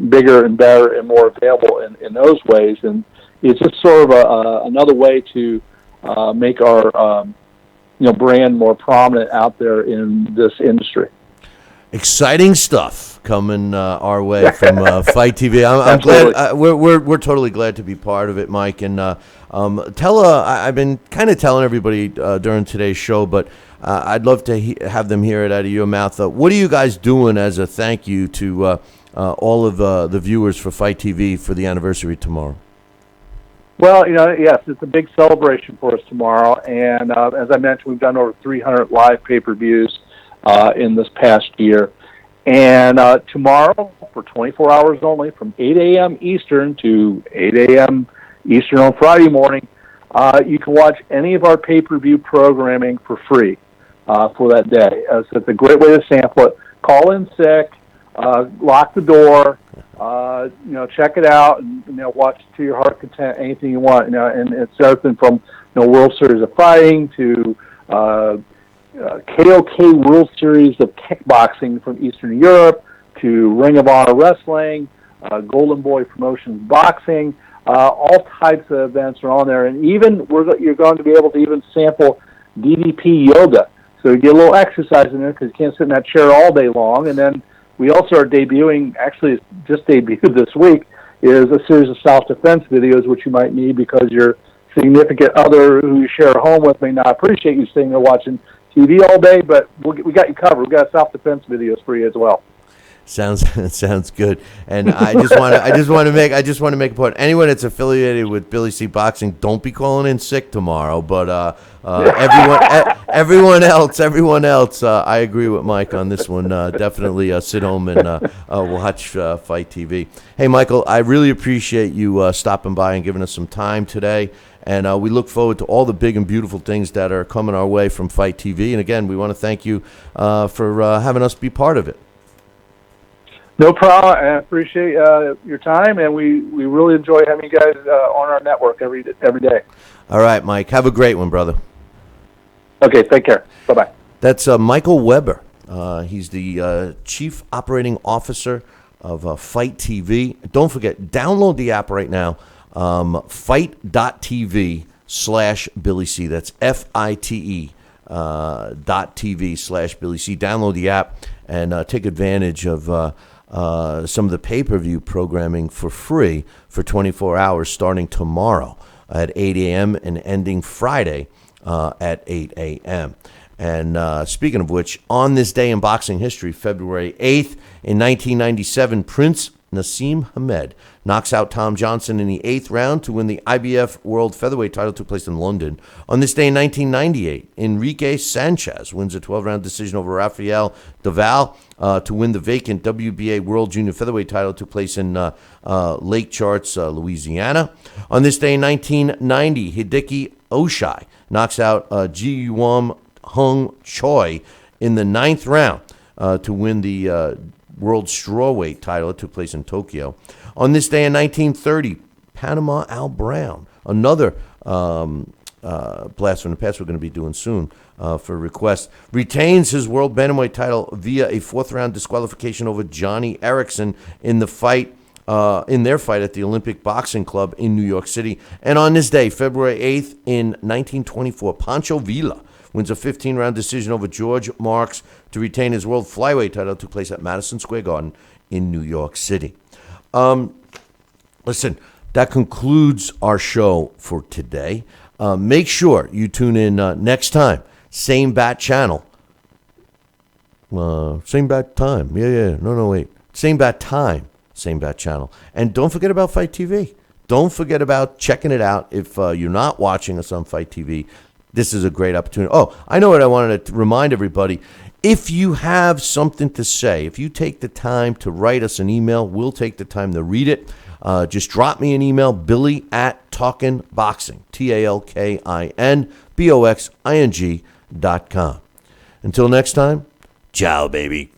bigger and better and more available in those ways. And it's just sort of another way to make our brand more prominent out there in this industry. Exciting stuff coming our way from Fight TV. I'm glad. We're totally glad to be part of it, Mike. And I've been kind of telling everybody during today's show, but I'd love to have them hear it out of your mouth. What are you guys doing as a thank you to all of the viewers for Fight TV for the anniversary tomorrow? Well, yes, it's a big celebration for us tomorrow. And as I mentioned, we've done over 300 live pay-per-views in this past year. And tomorrow, for 24 hours only, from 8 a.m. Eastern to 8 a.m. Eastern on Friday morning, you can watch any of our pay-per-view programming for free for that day. So it's a great way to sample it. Call in sick, lock the door, check it out, and watch to your heart content anything you want. And it's everything from World Series of Fighting to KOK World Series of Kickboxing from Eastern Europe to Ring of Honor Wrestling, Golden Boy Promotions Boxing. All types of events are on there, and even you're going to be able to even sample DDP yoga, so you get a little exercise in there because you can't sit in that chair all day long. And then we also are debuting, actually just debuted this week, is a series of self-defense videos which you might need because your significant other who you share a home with may not appreciate you sitting there watching TV all day, but we got you covered. We've got self-defense videos for you as well. Sounds good. And I just want to make a point. Anyone that's affiliated with Billy C Boxing, don't be calling in sick tomorrow. But everyone else, I agree with Mike on this one. Definitely sit home and watch Fight TV. Hey, Michael, I really appreciate you stopping by and giving us some time today. And we look forward to all the big and beautiful things that are coming our way from Fight TV. And again, we want to thank you for having us be part of it. No problem. I appreciate your time, and we really enjoy having you guys on our network every day. All right, Mike. Have a great one, brother. Okay, take care. Bye-bye. That's Michael Weber. He's the Chief Operating Officer of Fight TV. Don't forget, download the app right now, fight.tv/Billy C. That's FITE.TV/Billy C. Download the app and take advantage of some of the pay-per-view programming for free for 24 hours starting tomorrow at 8 a.m. and ending Friday at 8 a.m. And speaking of which, on this day in boxing history, February 8th in 1997, Prince Nassim Hamed knocks out Tom Johnson in the 8th round to win the IBF World Featherweight title. Took place in London. On this day in 1998, Enrique Sanchez wins a 12-round decision over Rafael Duval to win the vacant WBA World Junior Featherweight title. Took place in Lake Charles, Louisiana. On this day in 1990, Hideki Oshai knocks out Ji Yuan Hung Choi in the 9th round to win the World Strawweight title. It took place in Tokyo. On this day in 1930, Panama Al Brown, another Blast from the Past we're going to be doing soon for requests. Retains his World Bantamweight title via a 4th-round disqualification over Johnny Erickson in their fight at the Olympic Boxing Club in New York City. And on this day, February 8th in 1924, Pancho Villa wins a 15-round decision over George Marks to retain his World Flyweight title. It took place at Madison Square Garden in New York City. Listen, that concludes our show for today. Make sure you tune in next time. Same bat channel. Same bat time. Yeah. No, wait. Same bat time. Same bat channel. And don't forget about Fight TV. Don't forget about checking it out. If you're not watching us on Fight TV, this is a great opportunity. Oh, I know what I wanted to remind everybody. If you have something to say, if you take the time to write us an email, we'll take the time to read it. Just drop me an email, billy@talkinboxing, TalkinBoxing.com. Until next time, ciao, baby.